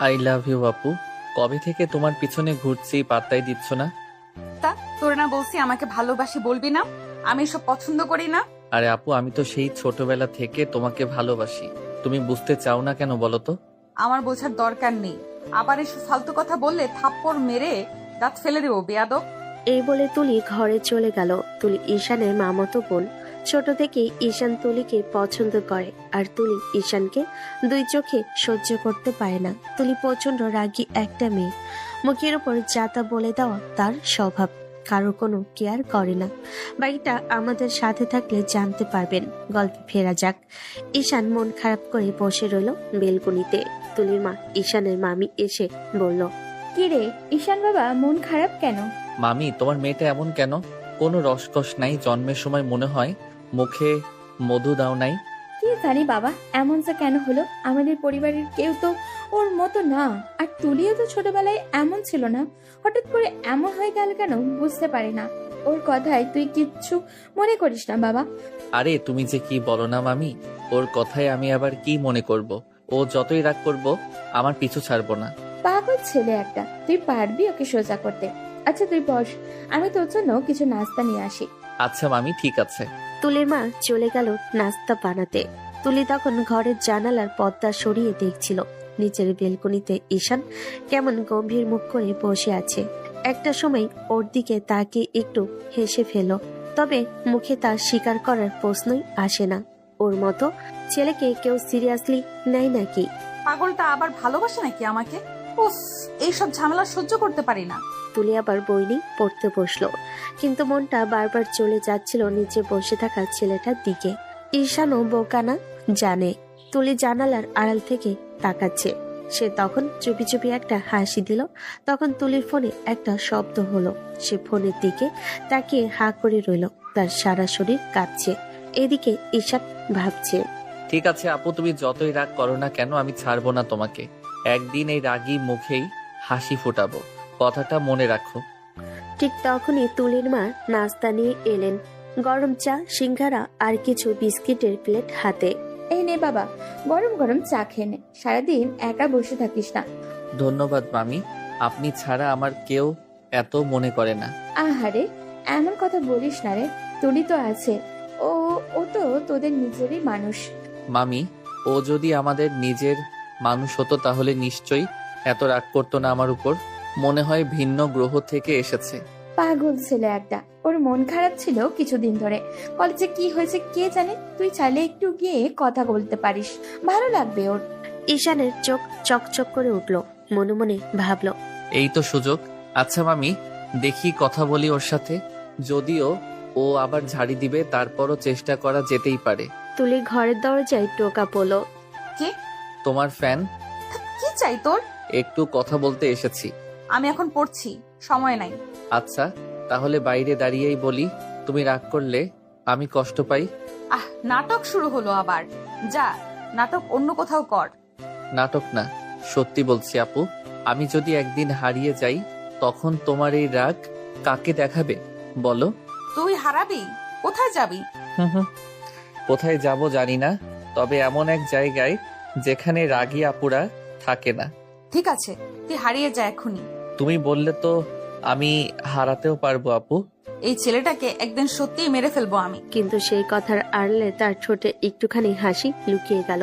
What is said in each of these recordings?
I love you আপু। কবে থেকে তোমার পিছনে ঘুরছি, পাত্তাই দিচ্ছ না। তা তোর না বলছি আমাকে ভালোবাসি বলবি না? আমি এসব পছন্দ করি না। আরে আপু, আমি তো সেই ছোটবেলা থেকে তোমাকে ভালোবাসি। তুমি বুঝতে চাও না কেন বলো তো? আমার বোঝার দরকার নেই। আবার এসব ফালতু কথা বললে থাপ্পড় মেরে দাঁত ফেলে দেবো বেয়াদব। এই বলে তুলি ঘরে চলে গেল। তুলি ঈশানের মামাতো বোন। ছোট থেকেই ঈশান তুলিকে পছন্দ করে, আর তুলি ঈশানকে দুই চোখে সহ্য করতে পারে না। তুলি প্রচন্ড রাগী একটা মেয়ে। মুখের উপর যাতা বলে দেওয়া তার স্বভাব। কারো কোনো কেয়ার করে না। বাকিটা আমাদের সাথে থাকলে জানতে পারবেন। গল্পে ফেরা যাক। ঈশান মন খারাপ করে বসে রইল বেলকনিতে। তুলির মা ঈশানের মামি এসে বলল, কিরে ঈশান বাবা, মন খারাপ কেন? মামি, তোমার মেয়েটা এমন কেন? কোনো রসকস নাই? জন্মের সময় মনে হয় মুখে মধু দাও নাই? কি জানি বাবা, এমন যে কেন হলো? আমাদের পরিবারের কেউ তো ওর মতো না, আর তুলিও তো ছোটবেলায় এমন ছিল না। হঠাৎ করে এমন হয়ে গেল কেন বুঝতে পারি না। ওর কথায় তুই কিচ্ছু মনে করিস না বাবা। আরে তুমি যে কি বলো না মামি, ওর কথায় আমি আবার কি মনে করব? ও যতই রাগ করব, আমার পিছু ছাড়বো না। পাগল ছেলে একটা, তুই পারবি ওকে সোজা করতে? আচ্ছা তুই বস, আমি তোর জন্য কিছু নাস্তা নিয়ে আসি। আচ্ছা মামি, ঠিক আছে। তুলির মা চলে গেল নাস্তা বানাতে। তুলি তখন ঘরের জানালার পর্দা সরিয়ে দেখছিল নিচের বেলকনিতে ঈশান কেমন গম্ভীর মুখ করে বসে আছে। একটা সময় ওর দিকে তাকিয়ে একটু হেসে ফেল, তবে মুখে তার স্বীকার করার প্রশ্নই আসে না। ওর মতো ছেলেকে কেউ সিরিয়াসলি নেয় নাকি? পাগলটা আবার ভালোবাসে নাকি আমাকে? উফ, এইসব ঝামেলা সহ্য করতে পারি না। তুলি আবার বই নিয়ে পড়তে বসলো, কিন্তু মনটা বারবার চলে যাচ্ছিল নিচে বসে থাকা ছেলেটার দিকে। ঈশানও বোকানা জানে তুলি জানালার আড়াল থেকে তাকাচ্ছে। সে তখন চুপি চুপি একটা হাসি দিল। তখন তুলির ফোনে একটা শব্দ হলো। সে ফোনের দিকে তাকিয়ে হা করে রইল। তার সারা শরীর কাঁপছে। এদিকে ঈশান ভাবছে, ঠিক আছে আপু, তুমি যতই রাগ করো না কেন, আমি ছাড়বো না তোমাকে। একদিন এই রাগী মুখেই হাসি ফোটাবো, কথাটা মনে রাখো। ঠিক তখনই তুলির মা নাস্তা নিয়ে এলেন। গরম চা, সিঙ্গারা আর কিছু বিস্কিটের প্লেট হাতে। এই নে বাবা, গরম গরম চা খেয়ে নে, সারাদিন একা বসে থাকিস না। ধন্যবাদ মামি, আপনি ছাড়া আমার কেউ এত মনে করে না। আহারে, এমন কথা বলিস না রে, তুলি তো আছে। ও ও তো তোদের নিজেরই মানুষ। মামি, ও যদি আমাদের নিজের মানুষ হতো তাহলে নিশ্চয়ই এত রাগ করতো না আমার উপর। মনে হয় ভিন্ন গ্রহ থেকে এসেছে। পাগল ছেলে একটা, ওর মন খারাপ ছিল কিছুদিন ধরে। কলেজে কি হয়েছে কে জানে, তুই চাইলে একটু গিয়ে কথা বলতে পারিস, ভালো লাগবে ওর। ঈশানের চোখ চকচক করে উঠল। মনে মনে ভাবলো, এই তো সুযোগ। আচ্ছা মামি, দেখি কথা বলি ওর সাথে। যদিও ও আবার ঝাড়ি দিবে, তারপরও চেষ্টা করা যেতেই পারে। তুলি ঘরের দরজায় টোকা পড়লো। কে? তোমার ফ্যান। কি চাই তোর? একটু কথা বলতে এসেছি। আমি এখন পড়ছি, সময় নাই। আচ্ছা, তাহলে বাইরে দাঁড়িয়েই বলি। তুমি রাগ করলে আমি কষ্ট পাই। আহ, নাটক শুরু হলো আবার। যা, নাটক অন্য কোথাও কর। নাটক না, সত্যি বলছি আপু। আমি যদি একদিন হারিয়ে যাই, তখন তোমার এই রাগ কাকে দেখাবে বলো? তুই হারাবি? কোথায় যাবি? হুম হুম, কোথায় যাব জানি না, তবে এমন এক জায়গায় যেখানে রাগী আপুরা থাকে না। ঠিক আছে, তুই হারিয়ে যা এখনই। তুমি বললে তো আমি হারাতেও পারবো আপু। এই ছেলেটাকে একদিন সত্যিই মেরে ফেলবো আমি। কিন্তু সেই কথার আড়ালে তার ঠোঁটে একটুখানি হাসি লুকিয়ে গেল।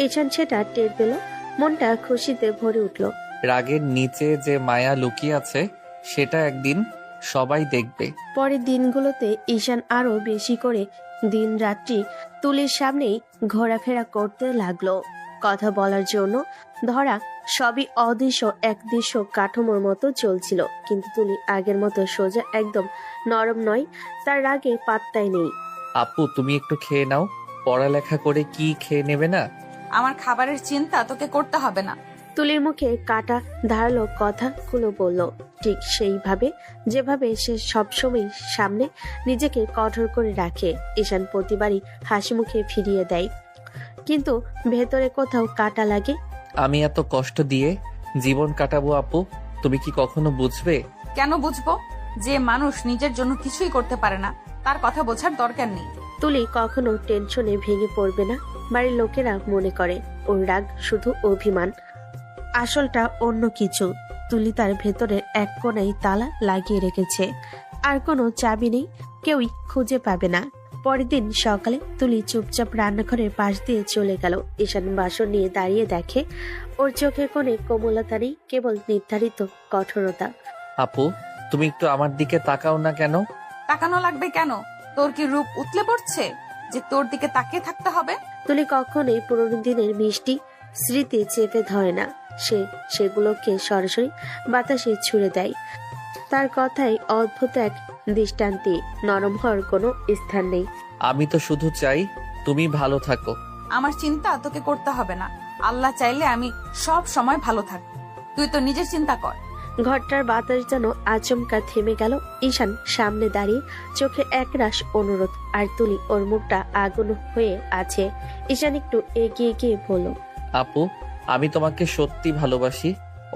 ঈশান সেটা টের পেল। মনটা খুশিতে ভরে উঠল। রাগের নিচে যে মায়া লুকিয়ে আছে, সেটা একদিন সবাই দেখবে। পরের দিনগুলোতে ঈশান আরো বেশি করে দিন রাত্রি তুলির সামনেই ঘোরাফেরা করতে লাগলো। কথা বলার জন্য ধরা সবই অদৃশ্য একদৃশ্য কাঠামোর মতো চলছিল, কিন্তু তুলি আগের মতো সোজা একদম নরম নয়। তার রাগে পাত্তাই নেই। আপু, তুমি একটু খেয়ে নাও। পড়ালেখা করে কি খেয়ে নেবে না? আমার খাবারের চিন্তা তোকে করতে হবে না। তুলির মুখে কাটা ধারালো কথাগুলো বলল, ঠিক সেইভাবে যেভাবে সে সবসময় সামনে নিজেকে কঠোর করে রাখে। ঈশান প্রতিবারই হাসি মুখে ফিরিয়ে দেয়, কিন্তু ভেতরে কোথাও কাটা লাগে। আমি এত কষ্ট দিয়ে জীবন কাটাবো আপু, তুমি কি কখনো বুঝবে? কেন বুঝবো? যে মানুষ নিজের জন্য কিছুই করতে পারে না, তার কথা বোঝার দরকার নেই। তুলি কখনো টেনশনে ভেঙে পড়বে না। বাড়ির লোকেরা মনে করে ওর রাগ শুধু অভিমান। আসলটা অন্য কিছু। তুলি তার ভেতরের এক কোণায় তালা লাগিয়ে রেখেছে, আর কোনো চাবি নেই, কেউই খুঁজে পাবে না। পরের দিন সকালে তুলি চুপচাপ রান্নাঘরের পাশ দিয়ে চলে গেল। ঈশান বাসন নিয়ে দাঁড়িয়ে দেখে ওর চোখের কোণে কোমলতা নেই, কেবল নির্ধারিত কঠোরতা। আপু, তুমি একটু আমার দিকে তাকাও না কেন? তাকানো লাগবে কেন? তোর কি রূপ উতলে পড়ছে যে তোর দিকে তাকিয়ে থাকতে হবে? তুলি কখনোই পুরোনো দিনের মিষ্টি স্মৃতি চেপে ধরে না, সে সেগুলোকে সরাসরি বাতাসে ছুড়ে দেয়। তার কথায় অদ্ভুত এক দৃষ্টান্তে, নরম হওয়ার কোনো স্থান নেই। আমি তো শুধু চাই তুমি ভালো থাকো। আমার চিন্তা তোকে করতে হবে না। আল্লাহ চাইলে আমি সব সময় ভালো থাকবো। তুই তো নিজের চিন্তা কর। ঘরটার বাতাস যেন আচমকা থেমে গেল। ঈশান সামনে দাঁড়িয়ে, চোখে একরাশ অনুরোধ, আর তুলি ওর মুখটা আগুন হয়ে আছে। ঈশান একটু এগিয়ে গিয়ে বলল, আপু, আমি তোমাকে সত্যি ভালোবাসি,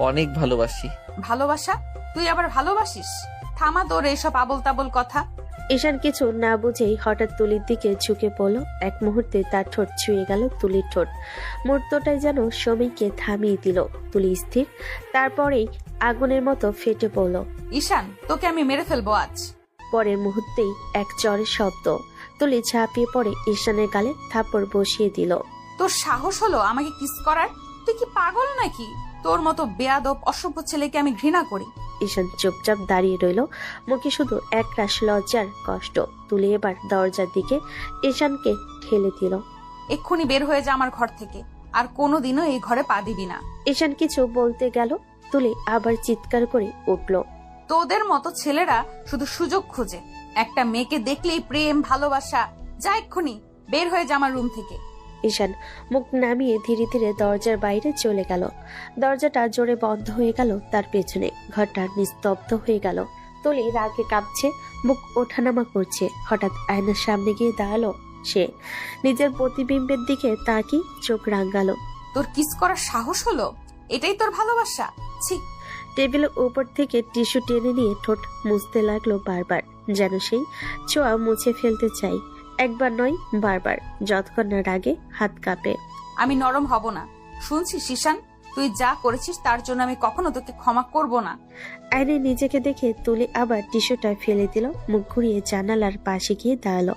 অনেক ভালোবাসি। ভালোবাসা? তুই আবার ভালোবাসিস? থামা তোর এইসব আবল তাবল কথা। ঈশান কিছু না বুঝেই হঠাৎ তুলির দিকে ঝুঁকে পড়ল। এক মুহূর্তে তার ঠোঁট ছুঁয়ে গেল তুলির ঠোঁট। মুহূর্তটাই যেন সমীকে থামিয়ে দিল। তুলি স্থির, তারপরেই আগুনের মতো ফেটে পড়ল। ঈশান, তোকে আমি মেরে ফেলবো আজ। পরের মুহূর্তেই এক চরের শব্দ। তুলি ঝাঁপিয়ে পড়ে ঈশানের গালে থাপ্পড় বসিয়ে দিল। তোর সাহস হলো আমাকে কিস করার? তুই কি পাগল নাকি? তোর মতো বেয়াদব অসভ্য ছেলেকে আমি ঘৃণা করি। ঈশান চুপচাপ দাঁড়িয়ে রইল, মুখে শুধু একরাশ লজ্জার কষ্ট। তুলি এবার দরজার দিকে ঈশানকে ঠেলে দিল। এক্ষুনি বের হয়ে যা আমার ঘর থেকে, আর কোনোদিনও এই ঘরে পা দিবি না। ঈশান কিছু বলতে গেল, তুলি আবার চিৎকার করে উঠল। তোদের মতো ছেলেরা শুধু সুযোগ খোঁজে। একটা মেয়েকে দেখলেই প্রেম, ভালোবাসা। যা এক্ষুনি বের হয়ে যা আমার রুম থেকে। ঈশান মুখ নামিয়ে ধীরে ধীরে দরজার বাইরে চলে গেল। দরজাটা জোরে বন্ধ হয়ে গেল তার পেছনে। ঘরটা নিস্তব্ধ হয়ে গেল। তুলি রাগে কাঁপছে, বুক ওঠানামা করছে। হঠাৎ আয়নার সামনে গিয়ে দাঁড়ালো সে। নিজের প্রতিবিম্বের দিকে তাকিয়ে চোখ রাঙালো। তোর কিস করার সাহস হলো? এটাই তোর ভালোবাসা? ছি! টেবিলের উপর থেকে টিস্যু টেনে নিয়ে ঠোঁট মুছতে লাগলো বারবার, যেন সেই ছোঁয়া মুছে ফেলতে চাই। একবার নয়, বারবার, যতক্ষণ না রাগে হাত কাঁপে। আমি নরম হব না। শুনছিস ঈশান, তুই যা করেছিস তার জন্য আমি কখনো তোকে ক্ষমা করব না। আয়নায় নিজেকে দেখে তুলি আবার টিস্যুটা ফেলে দিল, মুখ ঘুরিয়ে জানালার পাশে গিয়ে দাঁড়ালো।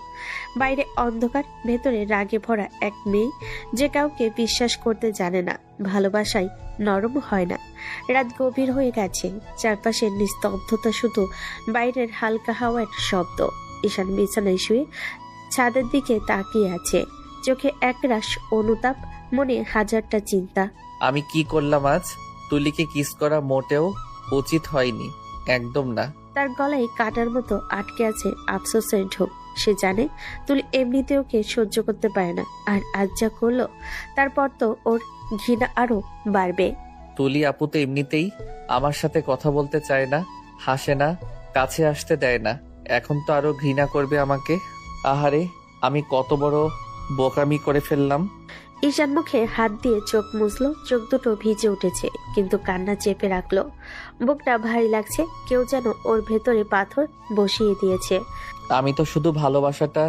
বাইরে অন্ধকার, ভেতরে রাগে ভরা এক মেয়ে যে কাউকে বিশ্বাস করতে জানে না। ভালোবাসায় নরম হয় না। রাত গভীর হয়ে গেছে, চারপাশের নিস্তব্ধতা, শুধু বাইরের হালকা হাওয়ার শব্দ। ঈশান বিছানায় শুয়ে ছাদের দিকে তাকিয়ে আছে, চোখে একরাশ অনুতাপ, মনে হাজারটা চিন্তা। আমি কি করলাম আজ? তুলিকে কিস করা মোটেও উচিত হয়নি, একদম না। তার গলায় কাটার মতো আটকে আছে আফসোসের ঢোক। সে জানে তুলি এমনিতে ওকে সহ্য করতে পারে না, আর আজ যা করলো তারপর তো ওর ঘৃণা আরো বাড়বে। তুলি আপু তো এমনিতেই আমার সাথে কথা বলতে চায় না, হাসে না, কাছে আসতে দেয় না। এখন তো আরো ঘৃণা করবে আমাকে। আহারে, আমি কত বড় বোকামি করে ফেললাম। ঈশান মুখে হাত দিয়ে চোখ মুছলো। চোখ দুটো ভিজে উঠেছে, কিন্তু কান্না চেপে রাখলো। বুকটা ভারী লাগছে, কেউ যেন ওর ভেতরে পাথর বসিয়ে দিয়েছে। আমি তো শুধু ভালোবাসাটা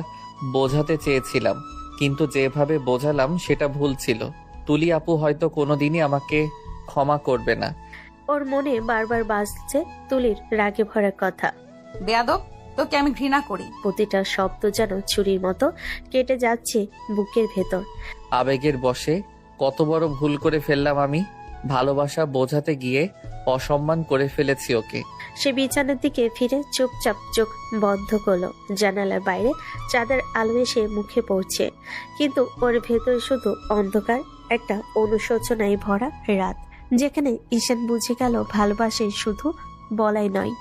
বোঝাতে চেয়েছিলাম, কিন্তু যেভাবে বোঝালাম সেটা ভুল ছিল। তুলি আপু হয়তো কোনোদিনই আমাকে ক্ষমা করবে না। ওর মনে বারবার বাজছে তুলির রাগে ভরা কথা। বেয়াদব, তোকে আমি ঘৃণা করি। প্রতিটা শব্দ যেন ছুরির মতো কেটে যাচ্ছে বুকের ভেতর। আবেগের বশে কত বড় ভুল করে ফেললাম আমি। ভালোবাসা বোঝাতে গিয়ে অসম্মান করে ফেলেছি ওকে। সে বিছানার দিকে ফিরে চুপচাপ চোখ বন্ধ করলো। জানালার বাইরে চাঁদের আলো এসে মুখে পড়ছে, কিন্তু ওর ভেতর শুধু অন্ধকার। একটা অনুশোচনায় ভরা রাত, যেখানে ঈশান বুঝে গেল ভালোবাসে শুধু বলাই নয়,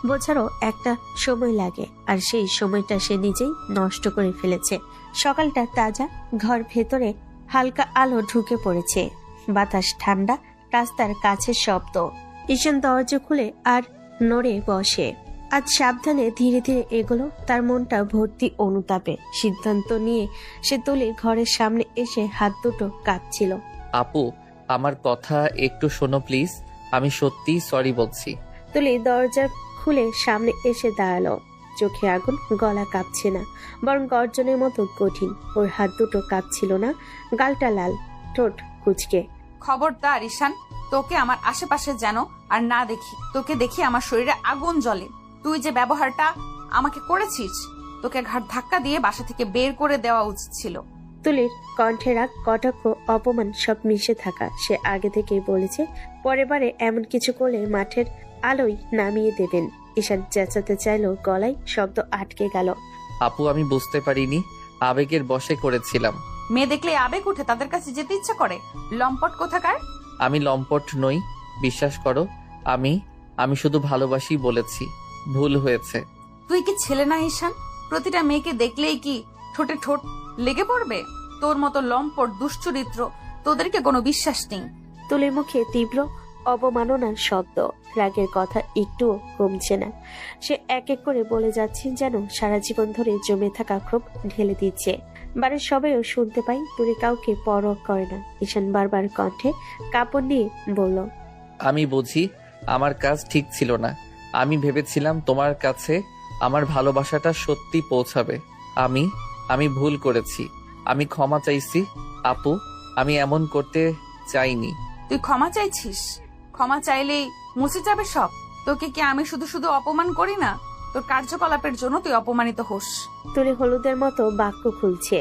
বোঝারও একটা সময় লাগে, আর সেই সময়টা সে নিজেই নষ্ট করে ফেলেছে। সকালটা তাজা, ঘর ভেতরে হালকা আলো ঢুকে পড়েছে, বাতাস ঠান্ডা, রাস্তার কাছের শব্দ। ঈশান দরজা খুলে আর নড়ে বসে। আজ সাবধানে ধীরে ধীরে এগোলো, তার মনটা ভর্তি অনুতাপে। সিদ্ধান্ত নিয়ে সে তুলির ঘরের সামনে এসে হাত দুটো কাঁপছিল। আপু, আমার কথা একটু শোনো প্লিজ, আমি সত্যি সরি বলছি। তুলি দরজা খুলে সামনে এসে দাঁড়ালো, চোখে আগুন, গলা কাঁপছে না, বরং গর্জনের মতো কঠিন। ওর হাত দুটো কাঁপছিল না, গালটা লাল, ঠোঁট কুচকে। খবরদার ঈশান, তোকে আমার আশেপাশে যেন আর না দেখি। তোকে দেখি আমার শরীরে আগুন জ্বলে। তুই যে ব্যবহারটা আমাকে করেছিস, তোকে ঘাট ধাক্কা দিয়ে বাসা থেকে বের করে দেওয়া উচিত ছিল। তুলির কণ্ঠে রাগ, কটাক্ষ, অপমান সব মিশে থাকা। সে আগে থেকেই বলেছে পরের বারে এমন কিছু করলে মাঠের আলোয় নামিয়ে দেবেন। ঈশান চেঁচাতে চাইলো, গলায় শব্দ আটকে গেল। আপু আমি বুঝতে পারিনি, আবেগের বশে করেছিলাম। মেয়ে দেখলে আবেগ উঠে তাদের কাছে যেতে ইচ্ছা করে। লম্পট কোথাকার। আমি লম্পট নই, বিশ্বাস করো। আমি শুধু ভালোবাসি বলেছি, ভুল হয়েছে। তুই কি ছেলে না ঈশান? প্রতিটা মেয়েকে দেখলেই কি ঠোঁটে ঠোঁট লেগে পড়বে? তোর মতো লম্পট দুশ্চরিত্র, তোদেরকে কোনো বিশ্বাস নেই। তুলির মুখে তীব্র অবমাননার শব্দ, রাগের কথা একটুও কমছে না। সে এক এক করে বলে যাচ্ছে যেন সারা জীবন ধরে জমে থাকা ক্ষোভ ঢেলে দিচ্ছে। বাড়ির সবাইও শুনতে পাই, তুলি কাউকে পরোয়া করে না। ঈশান বারবার কণ্ঠে কাপড় নিয়ে বলল, আমি বুঝি আমার কাজ ঠিক ছিল না। আমি ভেবেছিলাম তোমার কাছে আমার ভালোবাসাটা সত্যি পৌঁছাবে। আমি ভুল করেছি। আমি ক্ষমা চাইছি আপু, আমি এমন করতে চাইনি। তুই ক্ষমা চাইছিস? ক্ষমা চাইলেই মুছে যাবে সব? তোকে কি আমি শুধু শুধু অপমান করি না? তোর কার্যকলাপের জন্য তুই অপমানিত হোস। তুলি হলুদের মতো বাক্য খুলছে।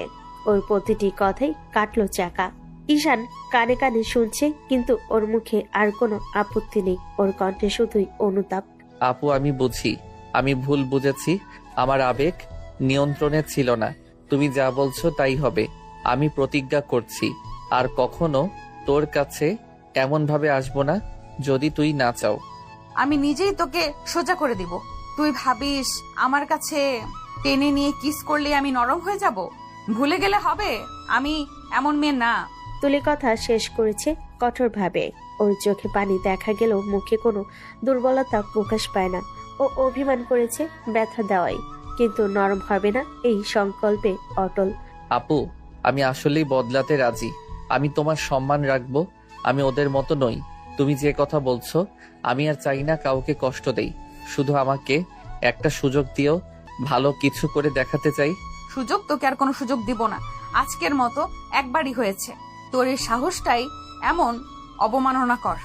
ওর প্রতিটি কথাই কাটলো চাকা। ঈশান কানে কানে শুনছে, কিন্তু ওর মুখে আর কোনো আপত্তি নেই। ওর কণ্ঠে শুধুই অনুতাপ। আপু আমি বুঝি, আমি ভুল বুঝেছি। আমার আবেগ নিয়ন্ত্রণে ছিল না। তুমি যা বলছো তাই হবে। আমি প্রতিজ্ঞা করছি আর কখনো তোর কাছে এমন ভাবে আসবো না যদি তুই না চাও। আমি নিজেই তোকে সোজা করে দিব। তুই ভাবিস আমার কাছে টেনে নিয়ে কিস করলে আমি নরম হয়ে যাব? ভুলে গেলে হবে? আমি এমন মেয়ে না। তুলি কথা শেষ করেছে কঠোরভাবে। ওর চোখে পানি দেখা গেলেও মুখে কোনো দুর্বলতা প্রকাশ পায় না। ও অভিমান করেছে ব্যথা দেওয়াই, কিন্তু নরম হবে না এই সংকল্পে অটল। আপু আমি আসলেই বদলাতে রাজি। আমি তোমার সম্মান রাখবো। আমি ওদের মতো নই। তুমি যে কথা বলছো, আমি আর চাই না কাউকে কষ্ট দেই। শুধু আমাকে একটা সুযোগ দিও, ভালো কিছু করে দেখাতে চাই। সুযোগ? তোকে আর কোনো সুযোগ দিব না। আজকের মতো একবারই হয়েছে। তোর এই সাহসটাই এমন অবমাননা কর।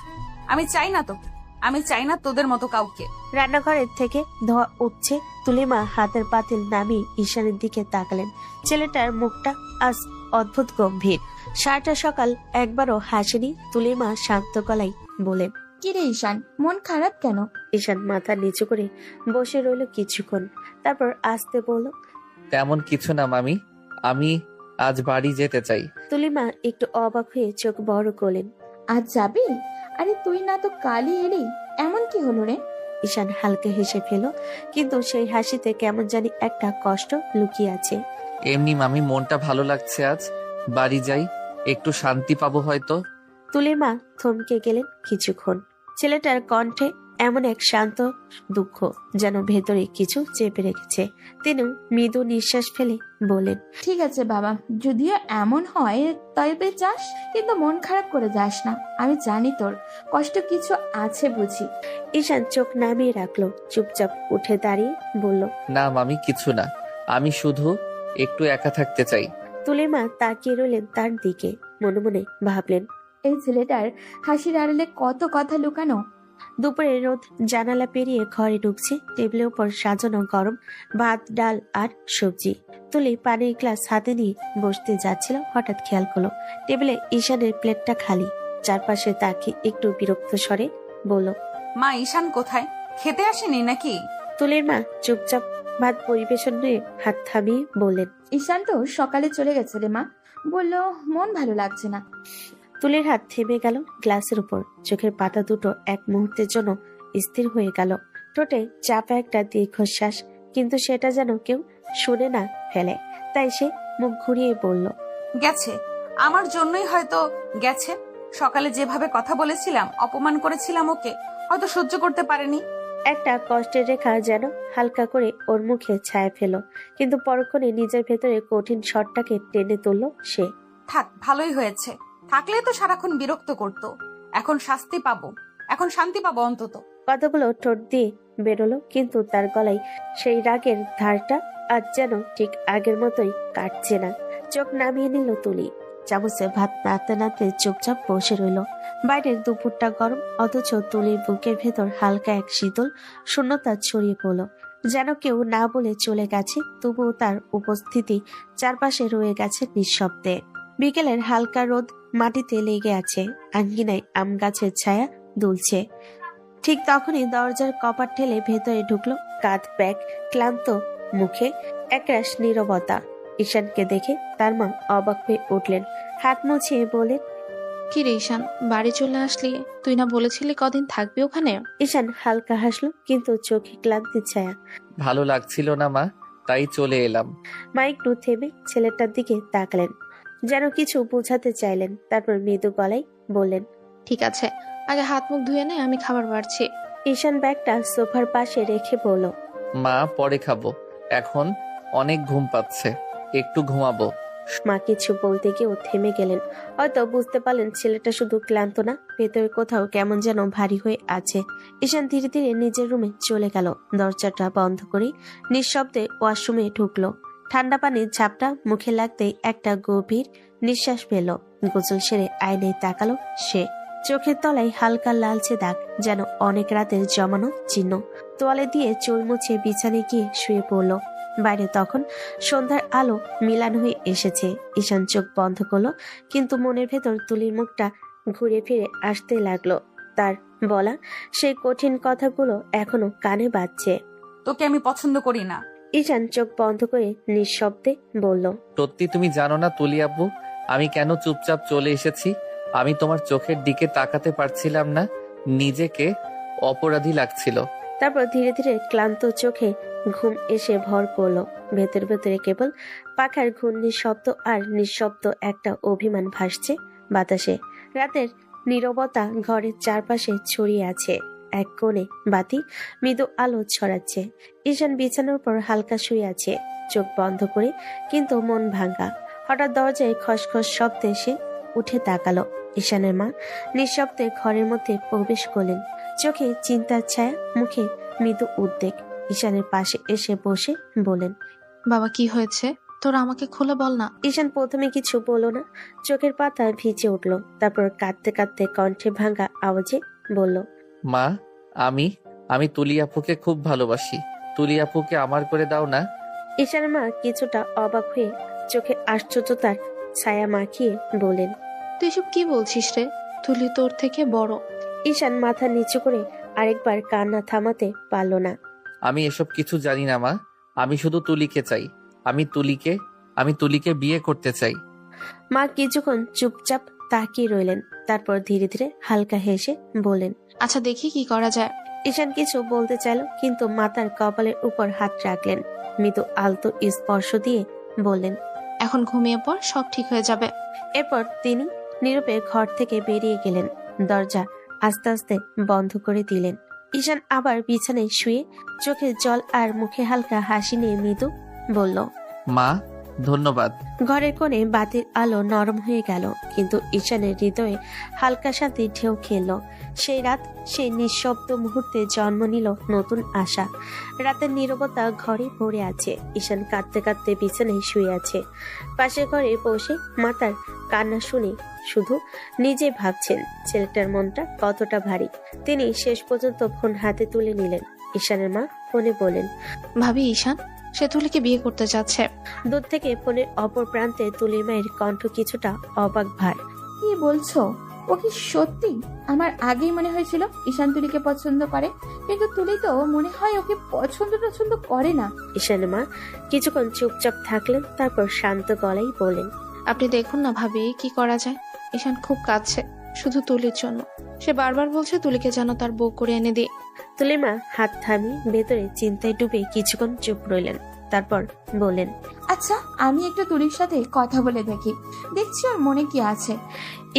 আমি চাই না তোকে। আমি চাই না তোদের মতো কাউকে। রান্নাঘরের থেকে ধোঁয়া উঠছে। তুলিমা হাতের পাতিল নামিয়ে ঈশানের দিকে তাকালেন। ছেলেটার মুখটা আজ অদ্ভুত গম্ভীর। সারাটা সকাল একবারও হাসেনি। তুলিমা শান্ত গলায় বলেন, কিরে ঈশান, মন খারাপ কেন? ঈশান মাথা নিচু করে বসে রইল কিছুক্ষণ, তারপর আস্তে বলল, তেমন কিছু না মামি, আমি আজ বাড়ি যেতে চাই। তুলিমা একটু অবাক হয়ে চোখ বড় করলেন। আজ যাবি? আরে তুই না তো কালই এলি, এমন কি হলো রে? ঈশান হালকা হেসে ফেল, কিন্তু সেই হাসিতে কেমন জানি একটা কষ্ট লুকিয়ে আছে। এমনি মামি, মনটা ভালো লাগছে আজ। বাড়ি যাই, একটু শান্তি পাবো হয়তো। তুলিমা থমকে গেলেন কিছুক্ষণ। ছেলেটার কণ্ঠে এমন এক শান্ত দুঃখ, যেন ভেতরে কিছু চেপে রেখেছে। তিনি মৃদু নিঃশ্বাস ফেলে বলেন, ঠিক আছে বাবা, যদিও এমন হয় তবে যাস, কিন্তু মন খারাপ করে যাস না। আমি জানি তোর কষ্ট কিছু আছে বুঝি। ঈশান চোখ নামিয়ে রাখলো, চুপচাপ উঠে দাঁড়িয়ে বলল, না মামি, কিছু না। আমি শুধু একটু একা থাকতে চাই। তুলিমা তাকিয়ে রইলেন তার দিকে। মনে মনে ভাবলেন, এই ছেলেটার হাসির আড়ালে কত কথা লুকানো। দুপুরে রোদ জানালা পেরিয়ে ঘরে ঢুকছে। টেবিলের উপর সাজানো গরম ভাত, ডাল আর সবজি। তুলি পানির গ্লাস হাতে নিয়ে বসতে যাচ্ছিল, হঠাৎ খেয়াল করলো টেবিলে ঈশানের প্লেটটা খালি। চারপাশে তাকিয়ে একটু বিরক্ত স্বরে বলল, মা, ঈশান কোথায়? খেতে আসেনি নাকি? তুলির মা চুপচাপ ভাত পরিবেশন নিয়ে হাত থামিয়ে বললেন, ঈশান তো সকালে চলে গেছে রে মা, বললো মন ভালো লাগছে না। তুলির হাত থেমে গেল গ্লাসের উপর। চোখের পাতা দুটো এক মুহূর্তের জন্য স্থির হয়ে গেল। ঠোঁটে চাপা একটা দীর্ঘশ্বাস, কিন্তু সেটা যেন কেউ শুনে না ফেলে। তাই সে মুখ ঘুরিয়ে বলল, গেছে। আমার জন্যই হয়তো গেছে। সকালে যেভাবে কথা বলেছিলাম, অপমান করেছিলাম ওকে, হয়তো সহ্য করতে পারেনি। একটা কষ্টের রেখা যেন হালকা করে ওর মুখে ছায়া ফেল, কিন্তু পরক্ষণে নিজের ভেতরে কঠিন শটটাকে টেনে তুলল সে। থাক, ভালোই হয়েছে। থাকলে তো সারাক্ষণ বিরক্ত করতো। এখন শাস্তি পাবো, এখন শান্তি পাবো অন্তত। কথাগুলো ঠোঁট দিয়ে বেরোলো, কিন্তু তার গলায় সেই রাগের ধারটা আজ যেন ঠিক আগের মতোই কাটছে না। চোখ নামিয়ে নিল তুলি। চামচে ভাত নাড়তে নাড়তে চুপচাপ বসে রইল। বাইরের দুপুরটা গরম, অথচ তুলির বুকের ভেতর হালকা এক শীতল শূন্যতা ছড়িয়ে পড়ল, যেন কেউ না বলে চলে গেছে, তবুও তার উপস্থিতি চারপাশে রয়ে গেছে নিঃশব্দে। বিকেলের হালকা রোদ মাটিতে লেগে আছে, আঙ্গিনায় আম গাছের ছায়া দুলছে। ঠিক তখনই দরজার কপাট ঠেলে ভেতরে ঢুকলো, কাঁধ ব্যাগ, ক্লান্ত মুখে একরাশ নীরবতা। ঈশানকে দেখে তার মা অবাক হয়ে উঠলেন, হাত মুছিয়ে বলেন, কি রে ঈশান, বাড়ি চলে আসলি? তুই না বলেছিলি কদিন থাকবি ওখানে? ঈশান হালকা হাসলো, কিন্তু চোখে ক্লান্তির ছায়া। ভালো লাগছিল না মা, তাই চলে এলাম। মা একটু থেমে ছেলেটার দিকে তাকালেন, যেন কিছু বোঝাতে চাইলেন, তারপর মৃদু গলায় বললেন, ঠিক আছে, আগে হাত মুখ ধুয়ে নে, আমি খাবার বাড়ছি। ঈশান ব্যাগটা সোফার পাশে রেখে বলল, মা পরে খাবো, এখন অনেক ঘুম পাচ্ছে, একটু ঘুমাবো। মা কিছু বলতে গিয়েও থেমে গেলেন। হয়তো বুঝতে পারলেন ছেলেটা শুধু ক্লান্ত না, ভেতরে কোথাও কেমন যেন ভারী হয়ে আছে। ঈশান ধীরে ধীরে নিজের রুমে চলে গেল, দরজাটা বন্ধ করে নিঃশব্দে ওয়াশরুমে ঢুকলো। ঠান্ডা পানির ঝাপটা মুখে লাগতেই একটা গভীর নিঃশ্বাস পেল। গোসল সেরে আয়নায় তাকালো সে, চোখের তলায় হালকা লালচে দাগ, যেন অনেক রাতের জমানো চিহ্ন। তোয়ালে দিয়ে চুল মুছে বিছানায় গিয়ে শুয়ে পড়ল। বাইরে তখন সন্ধ্যার আলো মিলান হয়ে এসেছে। ঈশান চোখ বন্ধ করলো, কিন্তু মনের ভেতর তুলির মুখটা ঘুরে ফিরে আসতে লাগলো। তার বলা সেই কঠিন কথাগুলো এখনো কানে বাজছে। তোকে আমি পছন্দ করি না। ঈশান চোখ বন্ধ করে নিঃশব্দে বলল, সত্যি তুমি জানো না তুলি আব্বু, আমি কেন চুপচাপ চলে এসেছি? আমি তোমার চোখের দিকে তাকাতে পারছিলাম না, নিজেকে অপরাধী লাগছিল। তারপর ধীরে ধীরে ক্লান্ত চোখে ঘুম এসে ভর করলো। ভেতর ভেতরে কেবল পাখার ঘূর্ণির শব্দ আর নিঃশব্দ একটা অভিমান ভাসছে বাতাসে। রাতের নীরবতা ঘরের চারপাশে ছড়িয়ে আছে। এক কোণে বাতি মৃদু আলো ছড়াচ্ছে। ঈশান বিছানার উপর হালকা শুয়ে আছে, চোখ বন্ধ করে, কিন্তু মন ভাঙ্গা। হঠাৎ দরজায় খসখস শব্দে এসে উঠে তাকালো। ঈশানের মা নিঃশব্দে ঘরের মধ্যে প্রবেশ করলেন, চোখে চিন্তার ছায়া, মুখে মৃদু উদ্বেগ। ঈশানের পাশে এসে বসে বলেন, বাবা কি হয়েছে তোর, আমাকে খুলে বল না। ঈশান প্রথমে কিছু বলল না, চোখের পাতা ভিজে উঠল। তারপর কাঁদতে কাঁদতে কণ্ঠে ভাঙা আওয়াজে বলল, মা, আমি তুলি আপুকে খুব ভালোবাসি, তুলি আপুকে আমার করে দাও না। ঈশানের মা কিছুটা অবাক হয়ে চোখে আশ্চর্যতার ছায়া মাখিয়ে বলেন, তুই এসব কি বলছিস রে? তুলি তোর থেকে বড়। ঈশান মাথা নিচু করে আরেকবার কান্না থামাতে পারল না। আমি এসব কিছু জানি না মা, আমি শুধু তুলিকে চাই, আমি তুলিকে বিয়ে করতে চাই। মা কিছুক্ষণ চুপচাপ তাকিয়ে রইলেন, তারপর ধীরে ধীরে হালকা হেসে বলেন, আচ্ছা দেখি কি করা যায়। ঈশান কিছু বলতে চাইল, কিন্তু মাতার কপালের উপর হাত রাখলেন, মৃদু আলতো স্পর্শ দিয়ে বললেন, এখন ঘুমিয়ে পড়, সব ঠিক হয়ে যাবে। এরপর তিনি নীরবে ঘর থেকে বেরিয়ে গেলেন, দরজা আস্তে আস্তে বন্ধ করে দিলেন। ঈশান আবার বিছানায় শুয়ে চোখে জল আর মুখে হালকা হাসি নিয়ে মৃদু বলল, মা ধন্যবাদ। ঘরের কোণে বাতির আলো নরম হয়ে গেল, কিন্তু ঈশানের হৃদয়ে হালকা শান্তি ঢেউ খেলল। সেই রাত, সেই নিঃশব্দ মুহূর্তে জন্ম নিল নতুন আশা। রাতের নীরবতা ঘরে ভরে আছে। ঈশান কাঁদতে কাঁদতে বিছানায় শুয়ে আছে। পাশের ঘরে বসে মাতার কান্না শুনে শুধু নিজে ভাবছেন ছেলেটার মনটা কতটা ভারী। তিনি শেষ পর্যন্ত ফোন হাতে তুলে নিলেন। ঈশানের মা ফোনে বলেন, ভাবি ঈশান সে তুলিকে বিয়ে করতে যাচ্ছে। দূর থেকে ফোনের অপর প্রান্তে তুলির মায়ের কণ্ঠ কিছুটা অবাক ভার। কি বলছো? ও কি সত্যি? আমার আগেই মনে হয়েছিল ঈশান তুলিকে পছন্দ করে, কিন্তু তুলি তো মনে হয় ওকে পছন্দ করে না। ঈশানের মা কিছুক্ষণ চুপচাপ থাকলেন, তারপর শান্ত গলায় বলেন, আপনি দেখুন না ভাবি, কি করা যায়। ঈশান খুব কাঁদছে শুধু তুলির জন্য। সে বারবার বলছে তুলিকে যেন তার বউ করে এনে দিই। তুলির মা হাত থামিয়ে ভেতরে চিন্তায় ডুবে কিছুক্ষণ চুপ রইলেন, তারপর বলেন, আচ্ছা আমি একটু তুলির সাথে কথা বলে দেখছি ওর মনে কি আছে।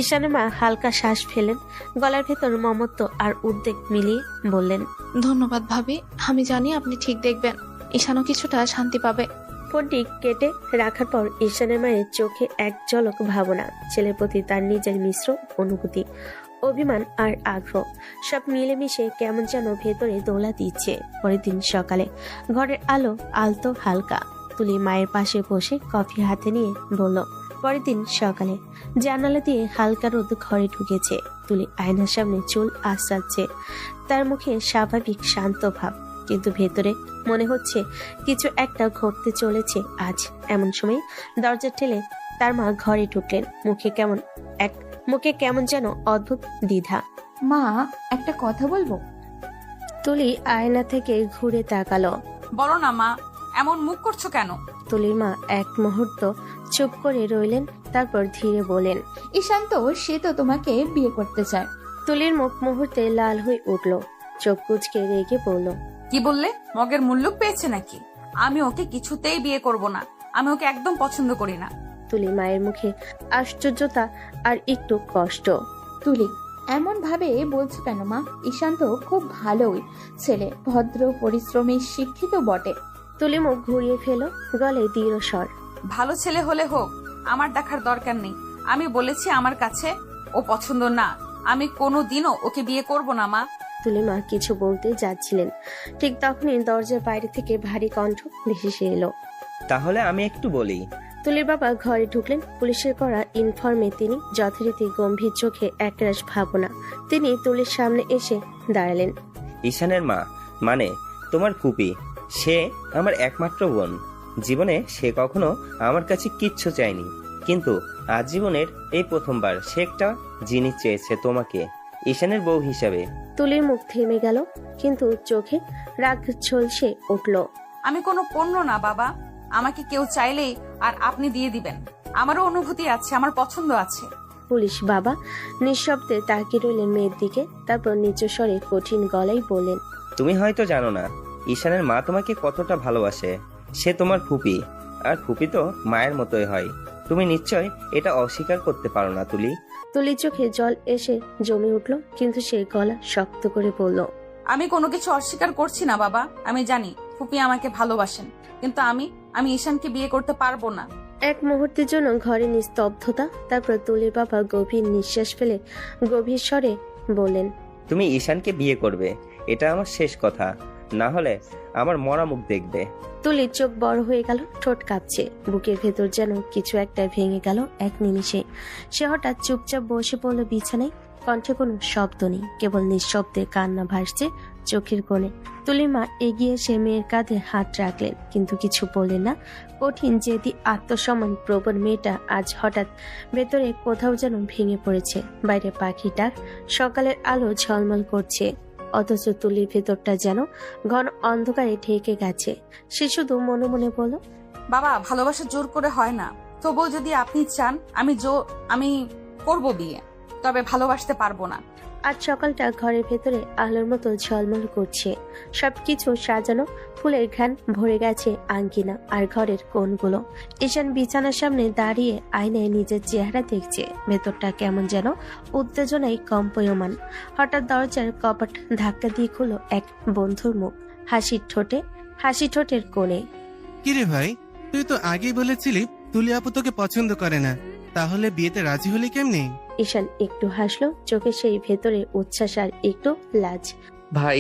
ঈশানের মা হালকা শ্বাস ফেলেন, গলার ভেতর মমত্ব আর উদ্বেগ মিলিয়ে বললেন, ধন্যবাদ ভাবি, আমি জানি আপনি ঠিক দেখবেন, ঈশানও কিছুটা শান্তি পাবে। ফোনটি কেটে রাখার পর ঈশানের মায়ের চোখে এক ঝলক ভাবনা, ছেলের প্রতি তার নিজের মিশ্র অনুভূতি, অভিমান আর আগ্রহ সব মিলেমিশে কেমন যেন ভেতরে দোলা দিচ্ছে। পরের দিন সকালে ঘরের আলো আলতো হালকা। তুলি মায়ের পাশে বসে কফি হাতে নিয়ে বলল, পরের দিন সকালে জানালা দিয়ে হালকা রোদ ঘরে ঢুকেছে। তুলি আয়নার সামনে চুল আঁচড়াচ্ছে। তার মুখে স্বাভাবিক শান্ত ভাব, কিন্তু ভেতরে মনে হচ্ছে কিছু একটা ঘটতে চলেছে আজ। এমন সময় দরজা ঠেলে তার মা ঘরে ঢুকলেন। মুখে কেমন যেন অদ্ভুত দ্বিধা। মা, একটা কথা বলবো? তুলি আয়না থেকে ঘুরে তাকালো। বলো না মা, এমন মুখ করছো কেন? তুলির মা এক মুহূর্ত চুপ করে রইলেন, তারপর ধীরে বলেন, ঈশান তো সে তো তোমাকে বিয়ে করতে চায়। তুলির মুখ মুহূর্তে লাল হয়ে উঠল, চোখ কুঁচকে রেগে বলল, কি বললে? মগের মুল্লুক পেয়েছে নাকি? আমি ওকে কিছুতেই বিয়ে করব না। আমি ওকে একদম পছন্দ করি না। তুলি মায়ের মুখে আশ্চর্যতা আর একটু কষ্ট। তুলি, এমন ভাবে বলছো কেন মা? ঈশান তো খুব ভালোই ছেলে, ভদ্র, পরিশ্রমী, শিক্ষিত বটে। তুলি মুখ ঘুরিয়ে ফেল, গলে দৃঢ় স্বর। ভালো ছেলে হলে হোক, আমার দেখার দরকার নেই। আমি বলেছি আমার কাছে ও পছন্দ না। আমি কোনোদিনও ওকে বিয়ে করব না মা। তুলি মা কিছু বলতে যাচ্ছিলেন, ঠিক তখনই দরজার বাইরে থেকে ভারী কণ্ঠ ভেসে এলো। তাহলে আমি একটু বলি। তুলির বাবা ঘরে ঢুকলেন। পুলিশের করা ইনফর্মে তিনি যথারীতি গম্ভীর চোখে একরাশ ভাবনা। তিনি তুলির সামনে এসে দাঁড়ালেন। ঈশানের মা, মানে তোমার ফুপি, সে আমার একমাত্র বোন। জীবনে সে কখনো আমার কাছে কিচ্ছু চায়নি, কিন্তু আজ জীবনের এই প্রথমবার সে একটা জিনিস চেয়েছে, তোমাকে ঈশানের বউ হিসাবে। তুলির মুখ থেমে গেল, কিন্তু চোখে রাগ ঝলসে উঠল। আমি কোনো পণ্য না বাবা। আমাকে কেউ চাইলেই আর আপনি দিয়ে দিবেন। আমারও অনুভূতি আছে, আমার পছন্দ আছে। পুলিশ বাবা নিঃশব্দে তাকিয়ে রইলেন মেয়ের দিকে, তারপর নিচু স্বরে কঠিন গলায় বললেন, তুমি হয়তো জানো না ঈশানের মা তোমাকে কতটা ভালোবাসে। সে তোমার ফুপি, আর ফুপি তো মায়ের মতোই হয়। তুমি নিশ্চয় এটা অস্বীকার করতে পারো না তুলি। তুলির চোখে জল এসে জমে উঠল, কিন্তু সে গলা শক্ত করে বলল, আমি কোনো কিছু অস্বীকার করছি না বাবা। আমি জানি ফুপি আমাকে ভালোবাসেন, কিন্তু আমি ঈশানকে বিয়ে করতে পারবো না। এক মুহূর্তের জন্য ঘরে নিস্তব্ধতা। তারপর তুলির বাবা গভীর নিঃশ্বাস ফেলে গভীর স্বরে বললেন, তুমি ঈশানকে বিয়ে করবে, এটা আমার শেষ কথা, না হলে আমার মরা মুখ দেখবে। তুলির চোখ বড় হয়ে গেল, ঠোঁট কাঁপছে, বুকের ভেতর যেন কিছু একটা ভেঙে গেল এক নিমিষে। সে হঠাৎ চুপচাপ বসে পড়ল বিছানায়। কণ্ঠে কোনো শব্দ নেই, কেবল নিঃশব্দে কান্না ভাসছে চোখের কোণে। তুলির মা এগিয়ে এসে মেয়ের কাঁধে হাত রাখলেন, কিন্তু কিছু বললেন না। কঠিন জেদি আত্মসম্মান প্রবণ মেয়েটা আজ হঠাৎ ভেতরে কোথাও যেন ভেঙে পড়েছে। বাইরে পাখি ডাক, সকালের আলো ঝলমল করছে, অথচ তুলির ভেতরটা যেন ঘন অন্ধকারে ঢেকে গেছে। সে শুধু মনে মনে বলল, বাবা, ভালোবাসা জোর করে হয় না। তবুও যদি আপনি চান আমি করব বিয়ে, তবে ভালোবাসতে পারবো না। আজ সকালটা ঘরের ভেতরে আলোর মতো ঝলমল করছে। সবকিছু সাজানো, ফুলের ঘ্রাণ ভরে গেছে আঙ্গিনা আর ঘরের কোণগুলো। ঈশান বিছানার সামনে দাঁড়িয়ে আয়নায় নিজের চেহারা দেখছে। ভেতরটা কেমন যেন উত্তেজনায় কম্পয়মান। হঠাৎ দরজার কপাট ধাক্কা দিয়ে খুলল এক বন্ধুর মুখ, হাসি ঠোঁটের কোণে। কিরে ভাই, তুই তো আগেই বলেছিলি তুলি আপু তোকে পছন্দ করে না, তাহলে বিয়েতে রাজি হলি কেমনি? ঈশান একটু হাসলো, চোখে সেই ভেতরে উচ্ছ্বাস আর একটু লাজ। ভাই,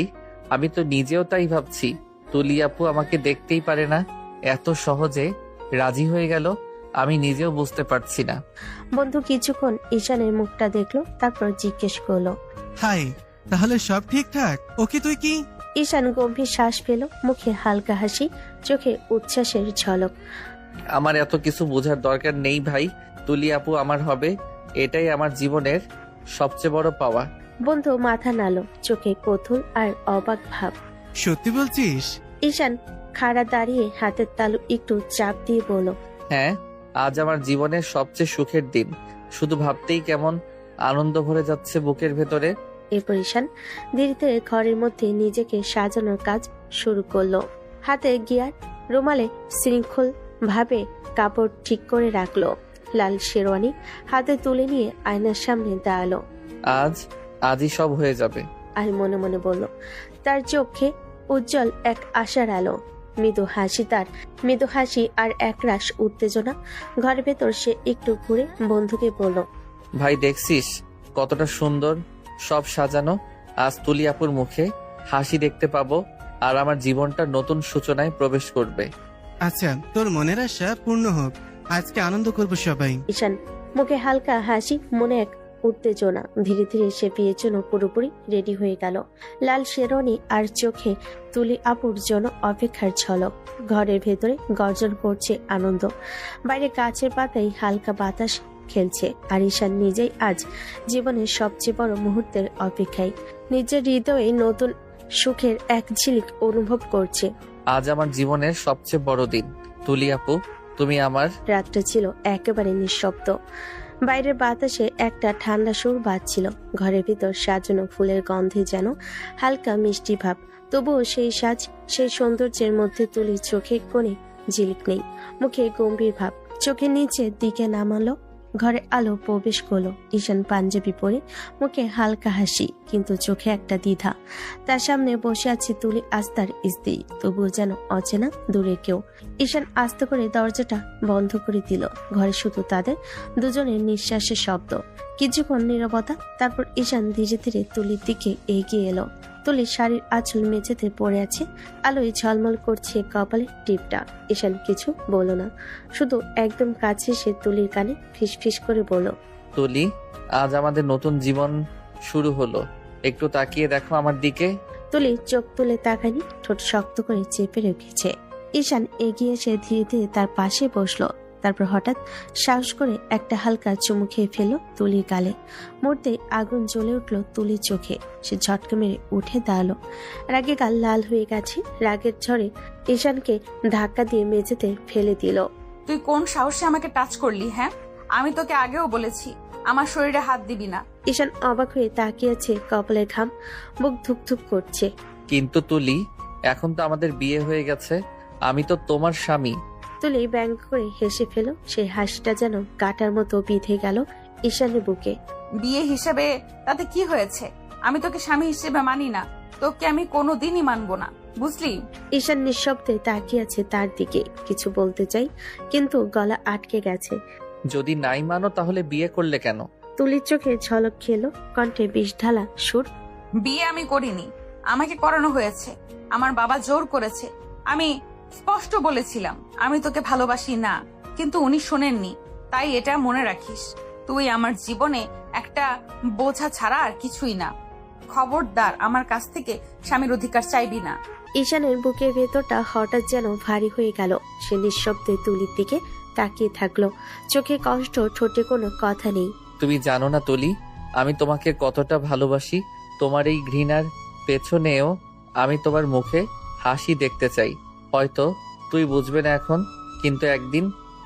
আমি তো নিজেও তাই ভাবছি। তুলি আপু আমাকে দেখতেই পারে না, এত সহজে রাজি হয়ে গেল। আমি নিজেও বুঝতে পারছি না। বন্ধু কিছুক্ষণ ঈশানের মুখটা দেখলো, তারপর জিজ্ঞেস করলো, হাই, তাহলে সব ঠিকঠাক? ওকে তুই কি? ঈশান গম্ভীর শ্বাস পেল, মুখে হালকা হাসি, চোখে উচ্ছ্বাসের ঝলক। আমার এত কিছু বোঝার দরকার নেই ভাই। তুলি আপু আমার হবে, এটাই আমার জীবনের সবচেয়ে বড় পাওয়া। বন্ধু মাথা নাড়ল, চোখে কৌতূহল আর অবাক ভাব। সত্যি বলছিস? ঈশান খাড়া দাঁড়িয়ে হাতের তালু একটু চাপ দিয়ে বলল, হ্যাঁ, আজ আমার জীবনের সবচেয়ে সুখের দিন। শুধু ভাবতেই কেমন আনন্দ ভরে যাচ্ছে বুকের ভেতরে। এরপর ঈশান ধীরে ধীরে ঘরের মধ্যে নিজেকে সাজানোর কাজ শুরু করলো। হাতে গিয়ার, রুমালে শৃঙ্খল ভাবে কাপড় ঠিক করে রাখলো। লাল শেরওয়ানি হাতে তুলে নিয়ে আয়নার সামনে দাঁড়ালো। আজই সব হয়ে যাবে। আর মনে মনে বলল, তার চোখে উজ্জ্বল এক আশার আলো। মৃদু হাসি আর একরাশ উত্তেজনা। ঘরের ভেতর সে একটু ঘুরে বন্ধুকে বলল, ভাই, দেখছিস কতটা সুন্দর সব সাজানো। আজ তুলি আপুর মুখে হাসি দেখতে পাবো, আর আমার জীবনটা নতুন সূচনায় প্রবেশ করবে। আচ্ছা, তোর মনের আশা পূর্ণ হোক। আজকে আনন্দ করবো সবাই। ঈশান মুখে হালকা হাসি, মনে এক উত্তেজনা। ধীরে ধীরে সে বিয়ের জন্য পুরোপুরি রেডি হয়ে গেল। লাল শেরওয়ানি আর চোখে তুলি আপুর জন্য অপেক্ষার ঝলক। ঘরের ভেতরে গর্জন করছে আনন্দ। বাইরে গাছের পাতায় হালকা বাতাস খেলছে। আর ঈশান নিজেই আজ জীবনের সবচেয়ে বড় মুহূর্তের অপেক্ষায়। নিজের হৃদয়ে নতুন সুখের এক ঝিলিক অনুভব করছে। আজ আমার জীবনের সবচেয়ে বড় দিন তুলি আপু, তুমি আমার। রাতটা ছিল একেবারে নিঃশব্দ। বাইরের বাতাসে একটা ঠান্ডা সুর বাজছিল। ঘরের ভিতর সাজানো ফুলের গন্ধে যেন হালকা মিষ্টি ভাব। তবুও সেই সাজ, সেই সৌন্দর্যের মধ্যে তুলির চোখে কোণে ঝিলিক নেই, মুখে গম্ভীর ভাব। চোখের নিচের দিকে নামালো। ঘরে আলো প্রবেশ করলো। ঈশান পাঞ্জাবি পরে, মুখে হালকা হাসি, কিন্তু চোখে একটা দ্বিধা। তার সামনে বসে আছে তুলি আস্তার স্ত্রী, তবুও যেন অচেনা দূরে কেউ। ঈশান আস্তে করে দরজাটা বন্ধ করে দিল। ঘরে শুধু তাদের দুজনের নিঃশ্বাসের শব্দ। কিছুক্ষণ নীরবতা, তারপর ঈশান ধীরে ধীরে তুলির দিকে এগিয়ে এলো। তুলির শাড়ির আঁচল মেঝেতে পড়ে আছে, আলোয় ঝলমল করছে কপালে টিপটা। ঈশান কিছু বলল না, শুধু একদম কাছে সে তুলির কানে ফিসফিস করে বলল, তুলি, আজ আমাদের নতুন জীবন শুরু হলো, একটু তাকিয়ে দেখো আমার দিকে। তুলি চোখ তুলে তাকানি, ঠোঁট শক্ত করে চেপে রেখেছে। ঈশান এগিয়ে এসে ধীরে ধীরে তার পাশে বসলো। তারপর হঠাৎ সাহস করে একটা হালকা চুমু খেয়ে ফেলল তুলির গালে। মুহূর্তে আগুন জ্বলে উঠল তুলির চোখে। সে ঝটকা মেরে উঠে দাঁড়ালো। রাগে গাল লাল হয়ে গেছে। রাগের ঝড়ে ঈশানকে ধাক্কা দিয়ে মেঝেতে ফেলে দিল। তুই কোন সাহসে আমাকে টাচ করলি? হ্যাঁ, আমি তোকে আগেও বলেছি আমার শরীরে হাত দিবি না। ঈশান অবাক হয়ে তাকিয়েছে, কপালের ঘাম বুক ধুকধুক করছে। কিন্তু তুলি, এখন তো আমাদের বিয়ে হয়ে গেছে, আমি তো তোমার স্বামী। তুলি ব্যঙ্গ করে হেসে ফেল। সেই হাসিটা যেন কাটার মতো বিঁধে গেল ঈশানের বুকে। বিয়ে হিসেবে তাতে কি হয়েছে? আমি তোকে স্বামী হিসেবে মানি না, তোকে আমি কোনোদিনই মানবো না, বুঝলি? ঈশান নিঃশব্দে তাকিয়ে আছে তার দিকে। কিছু বলতে চাই, কিন্তু গলা আটকে গেছে। যদি নাই মানো তাহলে বিয়ে করলে কেন? তুলির চোখে ঝলক খেলো, কণ্ঠে বিষ ঢালা সুর। বিয়ে আমি করিনি, আমাকে করানো হয়েছে। আমার বাবা জোর করেছে। আমি স্পষ্ট বলেছিলাম আমি তোকে ভালোবাসি না, কিন্তু উনি শোনেননি। তাই এটা মনে রাখিস, তুই আমার জীবনে একটা বোঝা ছাড়া আর কিছুই না। খবরদার আমার কাছ থেকে স্বামীর অধিকার চাইবি না। ঈশানের বুকের ভেতরটা হঠাৎ যেন ভারী হয়ে গেল। সে নিঃশব্দে তুলির দিকে তাকিয়ে থাকলো। চোখে কষ্ট, ঠোঁটে কোনো কথা নেই। তুমি জানো না তুলি, আমি তোমাকে কতটা ভালোবাসি। তোমার এই ঘৃণার পেছনেও আমি তোমার মুখে হাসি দেখতে চাই। হয়তো তুই বুঝবে না এখন, কিন্তু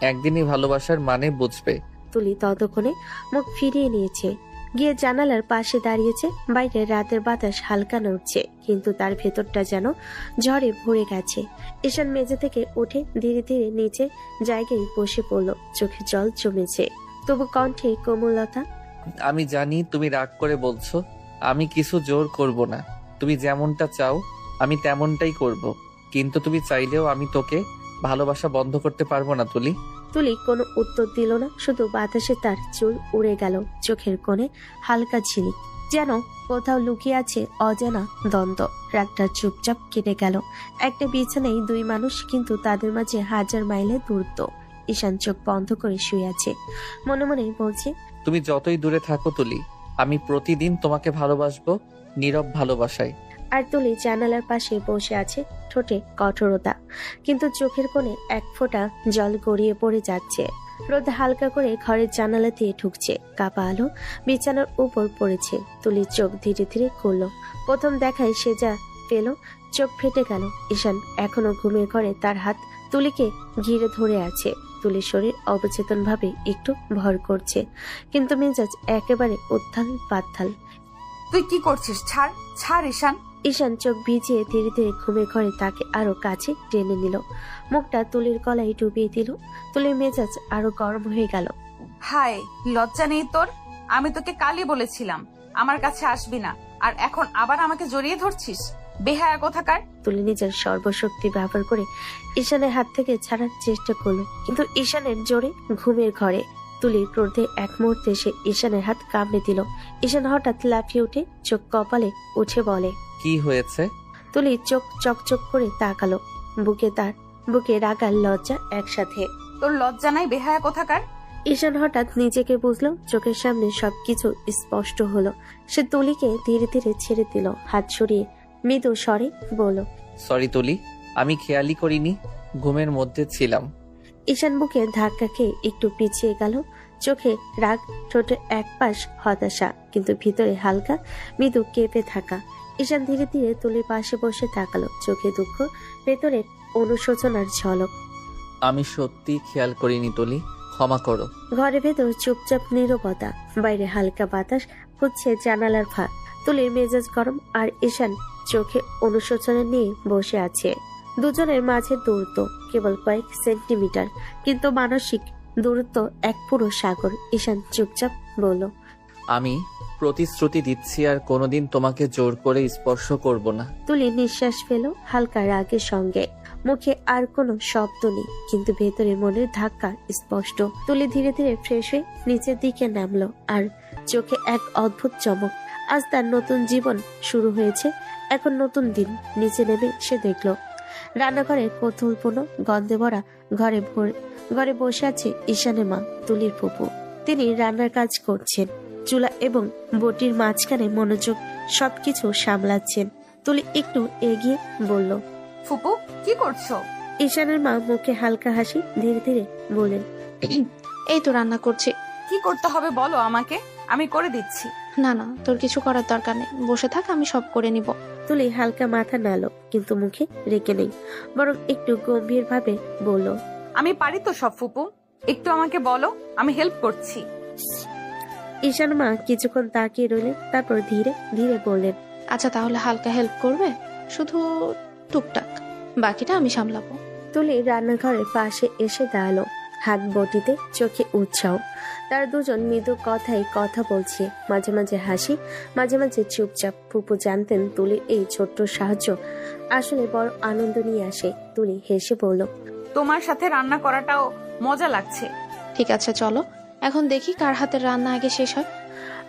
একদিনই ভালোবাসার মানে বুঝবে। তুলি ততক্ষণে মুখ ফিরিয়ে নিয়েছে, গিয়ে জানালার পাশে দাঁড়িয়েছে। বাইরে রাতের বাতাস হালকা নড়ছে, কিন্তু তার ভেতরটা যেন ঝড়ে ভরে গেছে। ঈশান মেঝে থেকে উঠে ধীরে ধীরে নিচে জায়গায় বসে পড়ল। চোখে জল জমেছে, তবু কণ্ঠে কোমলতা। আমি জানি তুমি রাগ করে বলছো, আমি কিছু জোর করব না। তুমি যেমনটা চাও আমি তেমনটাই করব, কিন্তু তুমি চাইলেও আমি তোকে ভালোবাসা বন্ধ করতে পারবো না তুলি। তুলি কোনো উত্তর দিল না, শুধু বাতাসে তার চুল উড়ে গেল। চোখের কোণে হালকা ঝিলিক, যেন কোথাও লুকিয়ে আছে অজানা দ্বন্দ্ব। রাতটা চুপচাপ কেটে গেল। একটা বিছানায় দুই মানুষ, কিন্তু তাদের মাঝে হাজার মাইলের দূরত্ব। ঈশান চোখ বন্ধ করে শুয়ে আছে, মনে মনে বলছে, তুমি যতই দূরে থাকো তুলি, আমি প্রতিদিন তোমাকে ভালোবাসবো, নীরব ভালোবাসায়। আর তুলি জানালার পাশে বসে আছে, ঠোঁটে কঠোরতা, কিন্তু চোখের কোণে এক ফোঁটা জল গড়িয়ে পড়ে যাচ্ছে। রোদ হালকা করে ঘরের জানালা দিয়ে ঢুকছে, কাপা আলো বিছানার উপর পড়েছে। তুলির চোখ ধীরে ধীরে খুলল। প্রথম দেখায় সে যা পেল, চোখ ফেটে গেল। ঈশান এখনো ঘুমের ঘরে, তার হাত তুলিকে ঘিরে ধরে আছে। তুলির শরীর অবচেতন ভাবে একটু ভর করছে, কিন্তু মেজাজ একেবারে উত্থাল পাত্থাল। তুই কি করছিস? ছাড় ছাড় ঈশান। ঈশান চোখ ভিজিয়ে ধীরে ধীরে ঘুমের ঘরে তাকে আরো কাছে টেনে নিল, মুখটা তুলির গলায় ডুবিয়ে দিল। তুলির মেজাজ আরো গরম হয়ে গেল। হায়, লজ্জা নেই তোর? আমি তোকে কালই বলেছিলাম আমার কাছে আসবি না, আর এখন আবার আমাকে জড়িয়ে ধরছিস? বেহায়া কোথাকার। তুলি নিজের সর্বশক্তি ব্যবহার করে ঈশানের হাত থেকে ছাড়ার চেষ্টা করলো, কিন্তু ঈশানের জোরে ঘুমের ঘরে। তুলির ক্রোধে এক মুহূর্তে সে ঈশানের হাত কামড়ে দিল। ঈশান হঠাৎ লাফিয়ে উঠে চোখ কপালে উঠে বলে, কি হয়েছে? তুলি চোখ চকচক করে তাকালো। বুকে রাগার লজ্জা একসাথে। তোর লজ্জা নাই বেহায়া কোথাকার? ঈশান হঠাৎ নিজেকে বুঝলো, চোখের সামনে সবকিছু স্পষ্ট হলো। সে তুলিকে ধীরে ধীরে ছেড়ে দিল, হাত সরিয়ে মৃদু স্বরে বলল, সরি তুলি, আমি খেয়ালই করিনি, ঘুমের মধ্যে ছিলাম। ঈশান বুকে ধাক্কা খেয়ে একটু পিছিয়ে গেল, চোখে রাগ, ঠোঁটে এক পাশ হতাশা, কিন্তু ভিতরে হালকা মৃদু কেঁপে থাকা। ঈশান ধীরে ধীরে তুলির পাশে বসে তাকালো, চোখে দুঃখ, ভেতরে অনুশোচনার ঝলক। আমি সত্যি খেয়াল করিনি তুলি, ক্ষমা করো। ঘরের ভেতর চুপচাপ নীরবতা, বাইরে হালকা বাতাস হচ্ছে জানালার ফাঁক। তুলির মেজাজ গরম আর ঈশান চোখে অনুশোচনা নিয়ে বসে আছে। দুজনের মাঝে দূরত্ব কেবল কয়েক সেন্টিমিটার, কিন্তু মানসিক দূরত্ব এক পুরো সাগর। ঈশান চুপচাপ বলল, আমি প্রতিশ্রুতি দিচ্ছি আর কোনোদিন তোমাকে জোর করে স্পর্শ করব না। তুলি নিঃশ্বাস ফেল হালকা রাগের সঙ্গে, মুখে আর কোনো শব্দ নেই, কিন্তু ভেতরে মনের ধাক্কা স্পষ্ট। তুলি ধীরে ধীরে ফ্রেশ হয়ে নিচের দিকে নামলো, আর চোখে এক অদ্ভুত চমক। আজ তার নতুন জীবন শুরু হয়েছে, এখন নতুন দিন। নিচে নেমে সে দেখলো রান্নাঘরে কৌতূহলপূর্ণ গন্ধে ভরা ঘরে বসে আছে ঈশানের মা, তুলির ফুপু। তিনি রান্নার কাজ করছেন, চুলা এবং বটির মাঝখানে মনোযোগ সবকিছু সামলাচ্ছেন। তুলি একটু এগিয়ে বলল, ফুপু কি করছো? ঈশানের মা মুখে হালকা হাসি, ধীরে ধীরে বলেন, এই তো রান্না করছি। কি করতে হবে বলো আমাকে, আমি করে দিচ্ছি। না না, তোর কিছু করার দরকার নেই, বসে থাক, আমি সব করে নিব। তুলি হালকা মাথা নাড়ল, কিন্তু মুখে রেখে নেই, বরং একটু গম্ভীর ভাবে বলল, আমি পারি তো সব ফুপু, একটু আমাকে বলো, আমি হেল্প করছি। ঈশান মা কিছুক্ষণ তাকিয়ে রইলেন, তারপর ধীরে ধীরে বললেন, আচ্ছা তাহলে হালকা হেল্প করবে, শুধু টুকটাক, বাকিটা আমি সামলাবো। তুলি রান্নাঘরের পাশে এসে দাঁড়ালো, হাত বটিতে, চোখে উৎসাহ। তারা দুজন মৃদু কথায় কথা বলছে, মাঝে মাঝে হাসি, মাঝে মাঝে চুপচাপ। ফুপু জানতেন তুলির এই ছোট্ট সাহায্য আসলে বড় আনন্দ নিয়ে আসে। তুলি হেসে বলল, তোমার সাথে রান্না করাটাও মজা লাগছে। ঠিক আছে চলো, এখন দেখি কার হাতের রান্না আগে শেষ হয়।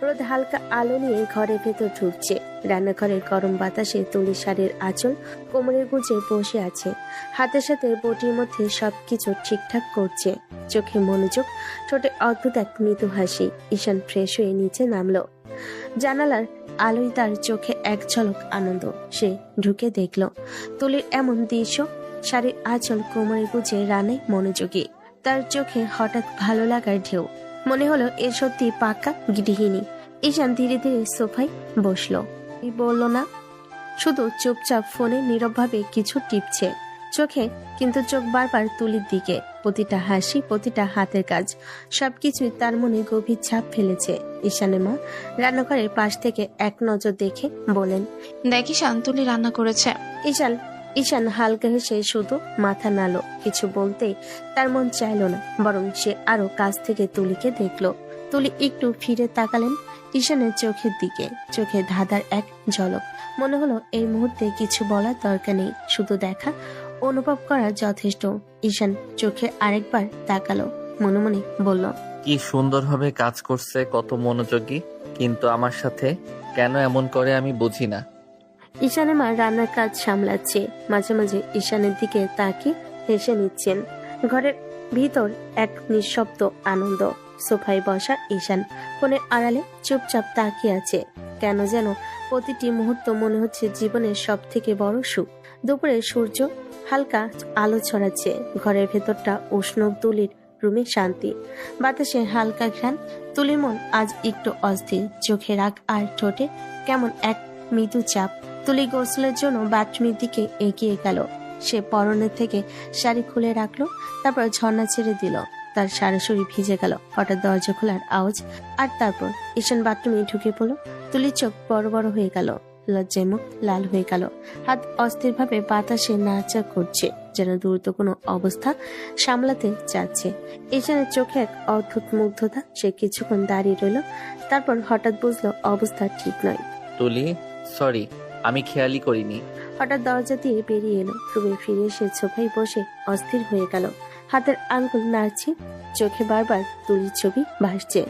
রোদ হালকা আলো নিয়ে ঘরের ভেতর ঢুকছে। রান্নাঘরের গরম বাতাসে তুলি শাড়ির আঁচল কোমরের গুজে বসে আছে, হাতের সাথে বটির মধ্যে সবকিছু ঠিকঠাক করছে। চোখে মনোযোগ, ঠোঁটে অদ্ভুত এক মৃদু হাসি। ঈশান ফ্রেশ হয়ে নিচে নামলো। জানালার আলোয় তার চোখে এক ঝলক আনন্দ। সে ঢুকে দেখল তুলির এমন দৃশ্য, শাড়ির আঁচল কোমরের গুজে রান্নায় মনোযোগী। তার চোখে হঠাৎ ভালো লাগার ঢেউ। মনে হলো এ সত্যি পাক্কা গৃহিণী। ঈশান ধীরে ধীরে সোফায় বসলো। বলল না, শুধু চুপচাপ ফোনে নীরবভাবে কিছু টিপছে চোখে, কিন্তু চোখ বারবার তুলির দিকে। প্রতিটা হাসি, প্রতিটা হাতের কাজ, সবকিছুই তার মনে গভীর ছাপ ফেলেছে। ঈশানের মা রান্নাঘরের পাশ থেকে এক নজর দেখে বলেন, দেখি শান্তুলি রান্না করেছে। ঈশান হালকা হেসে শুধু মাথা নাড়ল। কিছু বলতেই তার মন চাইল না, বরং সে আরো কাছ থেকে তুলিকে দেখলো। তুলি একটু ফিরে তাকালেন ঈশানের চোখের দিকে, চোখে ধাঁধার এক ঝলক। মনে হলো এই মুহূর্তে কিছু বলার দরকার নেই, শুধু দেখা, অনুভব করা যথেষ্ট। ঈশান চোখে আরেকবার তাকালো, মনে মনে বলল, কি সুন্দরভাবে কাজ করছে, কত মনোযোগী, কিন্তু আমার সাথে কেন এমন করে আমি বুঝি না। ঈশানের মা রান্নার কাজ সামলাচ্ছে, মাঝে মাঝে ঈশানের দিকে তাকিয়ে হেসে নিচ্ছেন। ঘরের ভিতর এক নিঃশব্দ আনন্দ। সোফায় বসা ঈশান ফোনের আড়ালে চুপচাপ তাকিয়ে আছে। কেন যেন প্রতিটি মুহূর্ত মনে হচ্ছে জীবনের সব থেকে বড় সুখ। দুপুরে সূর্য হালকা আলো ছড়াচ্ছে, ঘরের ভেতরটা উষ্ণ। তুলির রুমে শান্তি, বাতাসে হালকা ঘ্রাণ। তুলির মন আজ একটু অস্থির, চোখে রাগ আর ঠোঁটে কেমন এক মৃদু চাপ। তুলি গোসলের জন্য বাথরুমের দিকে এগিয়ে গেল। সে পরনের থেকে শাড়ি খুলে রাখলো, তারপর ঝর্ণা ছেড়ে দিল। তার সারাশরীর ভিজে গেল। হঠাৎ দরজা খোলার আওয়াজ, আর তারপর ঈশান বাথরুমে ঢুকে পড়ল। তুলির চোখ বড় বড় হয়ে গেল, লজ্জায় মুখ লাল হয়ে গেল। হাত অস্থিরভাবে বাতাসে নাড়াচাড়া করছে, যেন দ্রুত কোনো অবস্থা সামলাতে চাচ্ছে। ঈশানের চোখে এক অদ্ভুত মুগ্ধতা। সে কিছুক্ষণ দাঁড়িয়ে রইল, তারপর হঠাৎ বুঝলো অবস্থা ঠিক নয়। তুলি, সরি, আমি খেয়ালই করিনি। হঠাৎ দরজা দিয়ে বেরিয়ে এলো। রুমে ফিরে এসে সোফায় বসে অস্থির হয়ে গেল। হাতের আঙ্গুল নাড়ছে, চোখে বারবার তুলির ছবি ভাসছে।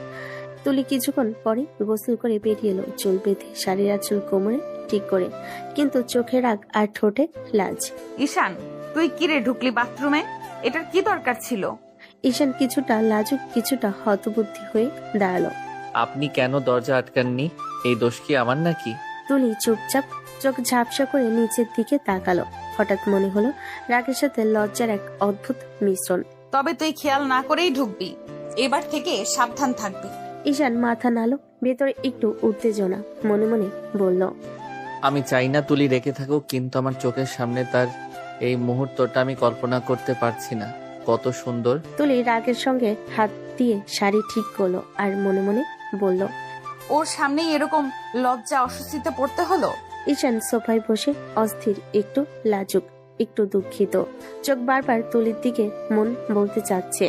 তুলি কিছুক্ষণ পরে গোসল করে বেরিয়ে এলো, চুল বেঁধে, শাড়ির আঁচল কোমরে ঠিক করে, কিন্তু চোখে রাগ আর ঠোঁটে লাজ। ঈশান, তুই কিরে ঢুকলি বাথরুমে? এটার কি দরকার ছিল? ঈশান কিছুটা লাজুক কিছুটা হতবুদ্ধি হয়ে দাঁড়ালো। আপনি কেন দরজা আটকাননি? এই দোষ কি আমার নাকি? তুলি চুপচাপ চোখ ঝাপসা করে নিচের দিকে তাকালো। হঠাৎ মনে হলো রাগের সাথে লজ্জার এক অদ্ভুত মিশ্রণ। তবে তুই খেয়াল না করেই ঢুকবি, এবার থেকে সাবধান থাকবি। ঈশান মাথা নাড়ল, ভেতরে একটু উত্তেজনা, মনে মনে বলল, আমি চাই না তুলি রেখে থাকুক, কিন্তু আমার চোখের সামনে তার এই মুহূর্তটা আমি কল্পনা করতে পারছি না। কত সুন্দর। তুলি রাগের সঙ্গে হাত দিয়ে শাড়ি ঠিক করলো আর মনে মনে বলল, ওর সামনেই এরকম লজ্জা অস্বস্তিতে পড়তে হলো। ঈশান সোফায় বসে অস্থির, একটু লাজুক, একটু দুঃখিত। চোখ বারবার তুলির দিকে মন বলতে চাচ্ছে,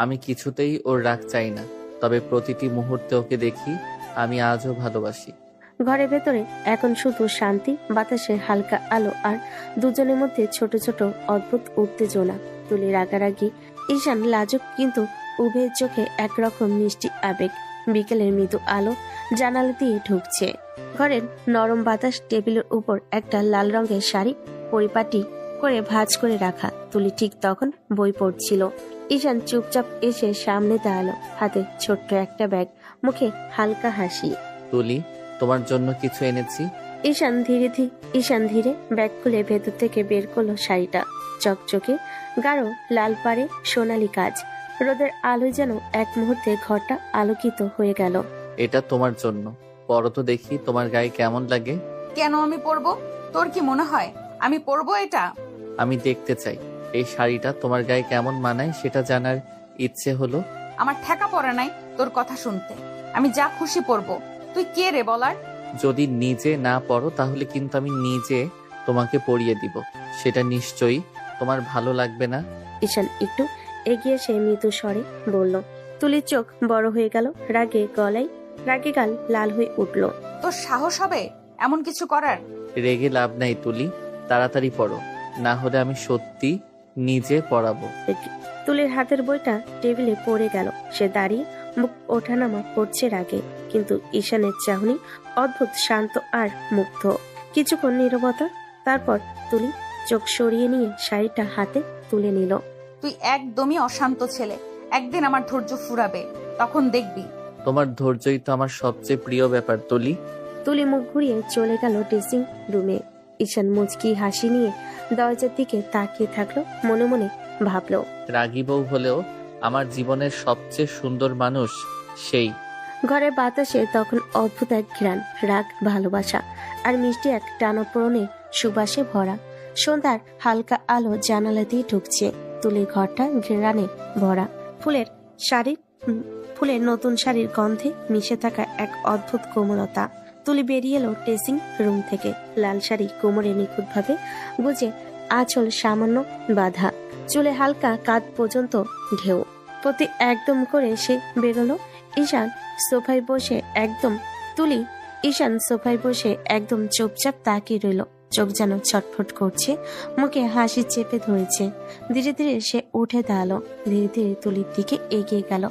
আমি কিছুতেই ওর রাগ চাই না, তবে প্রতিটি মুহূর্তে ওকে দেখি আমি আজও ভালোবাসি। ঘরের ভেতরে এখন শুধু শান্তি, বাতাসের হালকা আলো আর দুজনের মধ্যে ছোট ছোট অদ্ভুত উত্তেজনা। তুলি রাগারাগি, ঈশান লাজুক, কিন্তু উভয়ের চোখে একরকম মিষ্টি আবেগ। বিকেলের মৃদু আলো জানালা দিয়ে ঢুকছে। ঘরের নরম বাতাস, টেবিলের উপর একটা লাল রঙের শাড়ি পরিপাটি করে ভাঁজ করে রাখা। তুলি ঠিক তখন বই পড়ছিল। ঈশান চুপচাপ এসে সামনে দাঁড়ালো, হাতে ছোট্ট একটা ব্যাগ, মুখে হালকা হাসি। তুলি, তোমার জন্য কিছু এনেছি। ঈশান ধীরে ব্যাগ খুলে ভেতর থেকে বের করলো শাড়িটা। চকচকে গাঢ় লাল পাড়ে সোনালি কাজ, রোদের আলোয় যেন এক মুহূর্তে ঘরটা আলোকিত হয়ে গেল। এটা তোমার জন্য, পরো তো দেখি তোমার গায়ে কেমন লাগে। কেন আমি পরবো? তোর কি মনে হয় আমি পরবো এটা? আমি দেখতে চাই এই শাড়িটা তোমার গায়ে কেমন মানায়, সেটা জানার ইচ্ছে হলো। আমার ঠেকা পড়ে নাই তোর কথা শুনতে। আমি যা খুশি পরবো। তুই কে রে বলার? যদি নিজে না পরো তাহলে কিন্তু আমি নিজে তোমাকে পরিয়ে দিব। সেটা নিশ্চয়ই তোমার ভালো লাগবে না। ঈশান একটু এগিয়ে এসে মৃদু স্বরে বলল। তুলির চোখ বড় হয়ে গেল, রাগে গাল লাল হয়ে উঠল। তোর সাহস হবে এমন কিছু করার? রেগে লাভ নাই তুলি, তাড়াতাড়ি পড়ো, না হলে আমি সত্যি নিজে পড়াবো। তুলির হাতের বইটা টেবিলে পড়ে গেল। সে দাঁড়িয়ে মুখ ওঠানামা করছে রাগে, কিন্তু ঈশানের চাহনি অদ্ভুত শান্ত আর মুগ্ধ। কিছুক্ষণ নীরবতা, তারপর তুলি চোখ সরিয়ে নিয়ে শাড়িটা হাতে তুলে নিল। তুই একদমই অশান্ত ছেলে। একদিন আমার ধৈর্য ফুরাবে, তখন দেখবি। তোমার ধৈর্যই তো আমার সবচেয়ে প্রিয় ব্যাপার তুলি। তুলি মুখ ঘুরিয়ে চলে গেল ড্রেসিং রুমে। ঈশান মুচকি হাসি নিয়ে দরজার দিকে তাকিয়ে থাকলো, মনে মনে ভাবলো, রাগী বউ হলেও আমার জীবনের সবচেয়ে সুন্দর মানুষ সেই। ঘরের বাতাসে তখন অদ্ভুত এক ঘ্রাণ, রাগ, ভালোবাসা আর মিষ্টি এক টানাপোড়েনের সুবাসে ভরা। সন্ধ্যার হালকা আলো জানালা দিয়ে ঢুকছে। তুলির ঘরটা ঘ্রাণে ভরা। ফুলের নতুন শাড়ির গন্ধে মিশে থাকা এক অদ্ভুত কোমলতা। তুলি বেরিয়ে এলো ড্রেসিং রুম থেকে। লাল শাড়ি কোমরে নিখুঁতভাবে গুজে, আঁচল সামান্য বাঁধা, চুলে হালকা কাঁধ পর্যন্ত ঢেউ। প্রতি একদম করে সে বেরোলো। ঈশান সোফায় বসে একদম চুপচাপ তাকিয়ে রইল। চোখ যেন ছটফট করছে, মুখে হাসি চেপে ধরেছে। ধীরে ধীরে সে উঠে দাঁড়ালো, ধীরে ধীরে তুলির দিকে এগিয়ে গেল।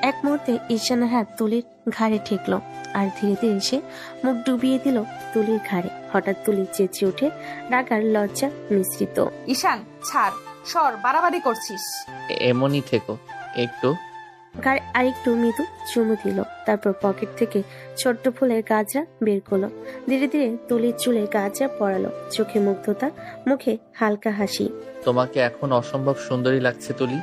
এক মুহূর্তে ঈশানের হাত তুলির ঘাড়ে ঠেকলো, আর ধীরে ধীরে সে মুখ ডুবিয়ে দিল তুলির ঘাড়ে। হঠাৎ তুলি চেঁচিয়ে ওঠে, রাগ আর লজ্জা মিশ্রিত। ঈশান ছাড়, সর, বাড়াবাড়ি করছিস। এমনই থেকো একটু। গায়ে আরেকটু মৃদু চুমু দিল, তারপর পকেট থেকে ছোট্ট ফুলের গাজরা বের করলো। ধীরে ধীরে তুলির চুলে গাজরা পরালো, চোখে মুগ্ধতা, মুখে হালকা হাসি। তোমাকে এখন অসম্ভব সুন্দরী লাগছে তুলি।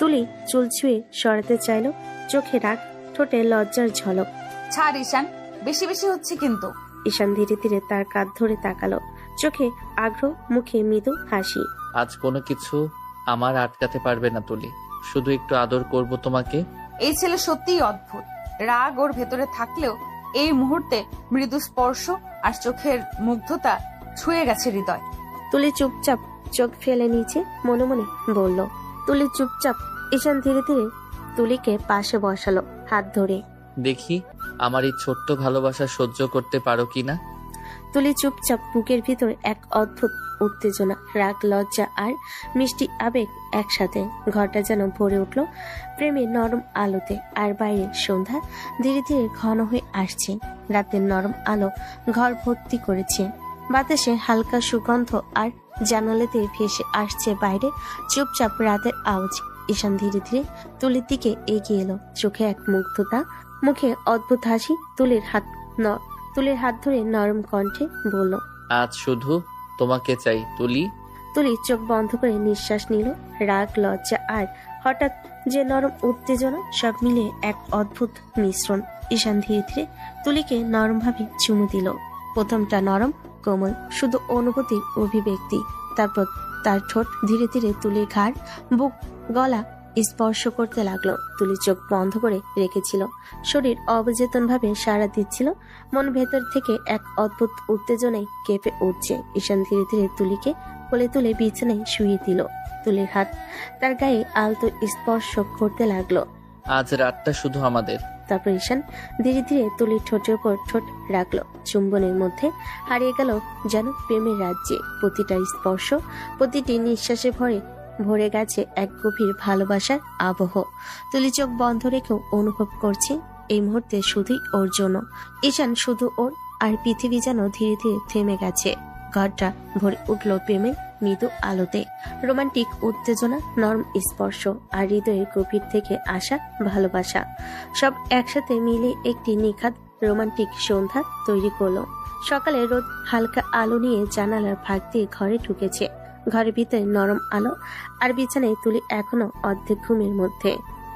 তুলি চুল ছুঁয়ে সরাতে চাইলো, চোখে রাগ, ঠোঁটে লজ্জার ঝলক। ছাড় ঈশান, বেশি বেশি হচ্ছে কিন্তু। ঈশান ধীরে ধীরে তার কাঁধ ধরে তাকালো, চোখে আগ্রহ, মুখে মৃদু হাসি। আজ কোনো কিছু আমার আটকাতে পারবে না তুলি, শুধু একটু আদর করব তোমাকে। এই ছেলে সত্যিই অদ্ভুত। রাগ ওর ভেতরে থাকলেও এই মুহূর্তে মৃদু স্পর্শ আর চোখের মুগ্ধতা ছুঁয়ে গেছে হৃদয়। তুলি চুপচাপ চোখ ফেলে নিচে, মনে মনে বলল। তুলি চুপচাপ। ঈশান ধীরে ধীরে তুলিকে পাশে বসালো, হাত ধরে। দেখি আমার এই ছোট্ট ভালোবাসা সহ্য করতে পারো কিনা। তুলি চুপচাপ, বুকের ভিতর এক অদ্ভুত উত্তেজনা, রাগ, লজ্জা আর মিষ্টি আবেগ একসাথে। ঘরটা যেন ভরে উঠল প্রেমের নরম আলোতে। আর বাইরে সন্ধ্যা ধীরে ধীরে ঘন হয়ে আসছে। রাতের নরম আলো ঘর ভর্তি করেছে। বাতাসে হালকা সুগন্ধ, আর জানালাতে ভেসে আসছে বাইরে চুপচাপ রাতের আওয়াজ। ঈশান ধীরে ধীরে তুলির দিকে এগিয়ে এলো, চোখে এক মুগ্ধতা, মুখে অদ্ভুত হাসি। তুলির হাত ধরে নরম কণ্ঠে বলল, আজ শুধু তোমাকে চাই তুলি। তুলি চোখ বন্ধ করে নিঃশ্বাস নিল। রাগ, লজ্জা আর হঠাৎ যে নরম উত্তেজনা সব মিলিয়ে এক অদ্ভুত মিশ্রণ। ঈশান ধীরে ধীরে তুলিকে নরমভাবে চুমু দিল। প্রথমটা নরম, কোমল, শুধু অনুভূতির অভিব্যক্তি। তারপর তার ঠোঁট ধীরে ধীরে তুলির ঘাড়, বুক, গলা স্পর্শ করতে লাগলো। তুলি চোখ বন্ধ করে রেখেছিল, শরীর অবচেতনভাবে সাড়া দিচ্ছিল। মন ভেতর থেকে এক অদ্ভুত উত্তেজনায় কেঁপে উঠছে। ঈশান ধীরে ধীরে তুলিকে কোলে তুলে বিছানায় শুয়ে দিল। তুলির হাত তার গায়ে আলতো স্পর্শ করতে লাগলো। আজ রাতটা শুধু আমাদের। তারপর ঈশান ধীরে ধীরে তুলির ঠোঁটের উপর ঠোঁট রাখলো। চুম্বনের মধ্যে হারিয়ে গেল যেন প্রেমের রাজ্যে। প্রতিটা স্পর্শ, প্রতিটি নিঃশ্বাসে ভরে গেছে এক গভীর ভালোবাসার আবহ। তুলি চোখ বন্ধ রেখেও অনুভব করছে এই মুহূর্তে শুধুই ওর জন্য। ঈশান শুধু ওর, আর পৃথিবী যেন ধীরে ধীরে থেমে গেছে। ঘরটা ভরে উঠল প্রেমের মৃদু আলোতে। রোমান্টিক উত্তেজনা, নরম স্পর্শ আর হৃদয়ের গভীর থেকে আসা ভালোবাসা সব একসাথে মিলে একটি নিখাত রোমান্টিক সন্ধ্যা তৈরি করলো। সকালে রোদ হালকা আলো নিয়ে জানালার ফাঁক দিয়ে ঘরে ঢুকেছে। ঘরের ভিতরে নরম আলো, আর বিছানায় তুলি এখনো অর্ধেক ঘুমের মধ্যে।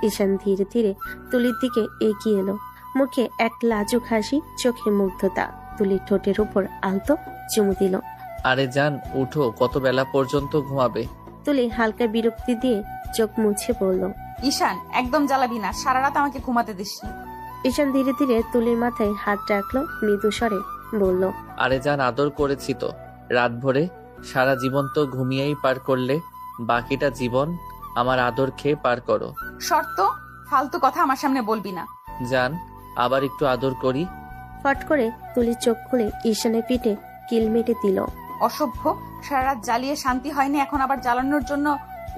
ঈশান ধীরে ধীরে তুলির দিকে এগিয়ে এলো, মুখে এক লাজুক হাসি, চোখে মুগ্ধতা। তুলির ঠোঁটের উপর আলতো চুমু দিল। আরে জান, উঠো, কত বেলা পর্যন্ত ঘুমাবে? তুলি হালকা বিরক্তি দিয়ে চোখ মুছে বলল। ঈশান, একদম জ্বালাবি না, সারা রাত আমাকে ঘুমাতে দিসনি। ঈশান ধীরে ধীরে তুলির মাথায় হাত রাখলো, মৃদু স্বরে বলল। আরে জান, আদর করেছি তো রাত ভরে। সারা জীবন তো ঘুমিয়েই পার করলে, বাকিটা জীবন আমার আদর খেয়ে পার করো। শর্ত, ফালতু কথা আমার সামনে বলবি না। জান, আবার একটু আদর করি। ফট করে তুলির চোখ খুলে ঈশানের পিঠে কিল মেটে দিল। অসভ্য, সারা রাত জ্বালিয়ে শান্তি হয়নি, এখন আবার জ্বালানোর জন্য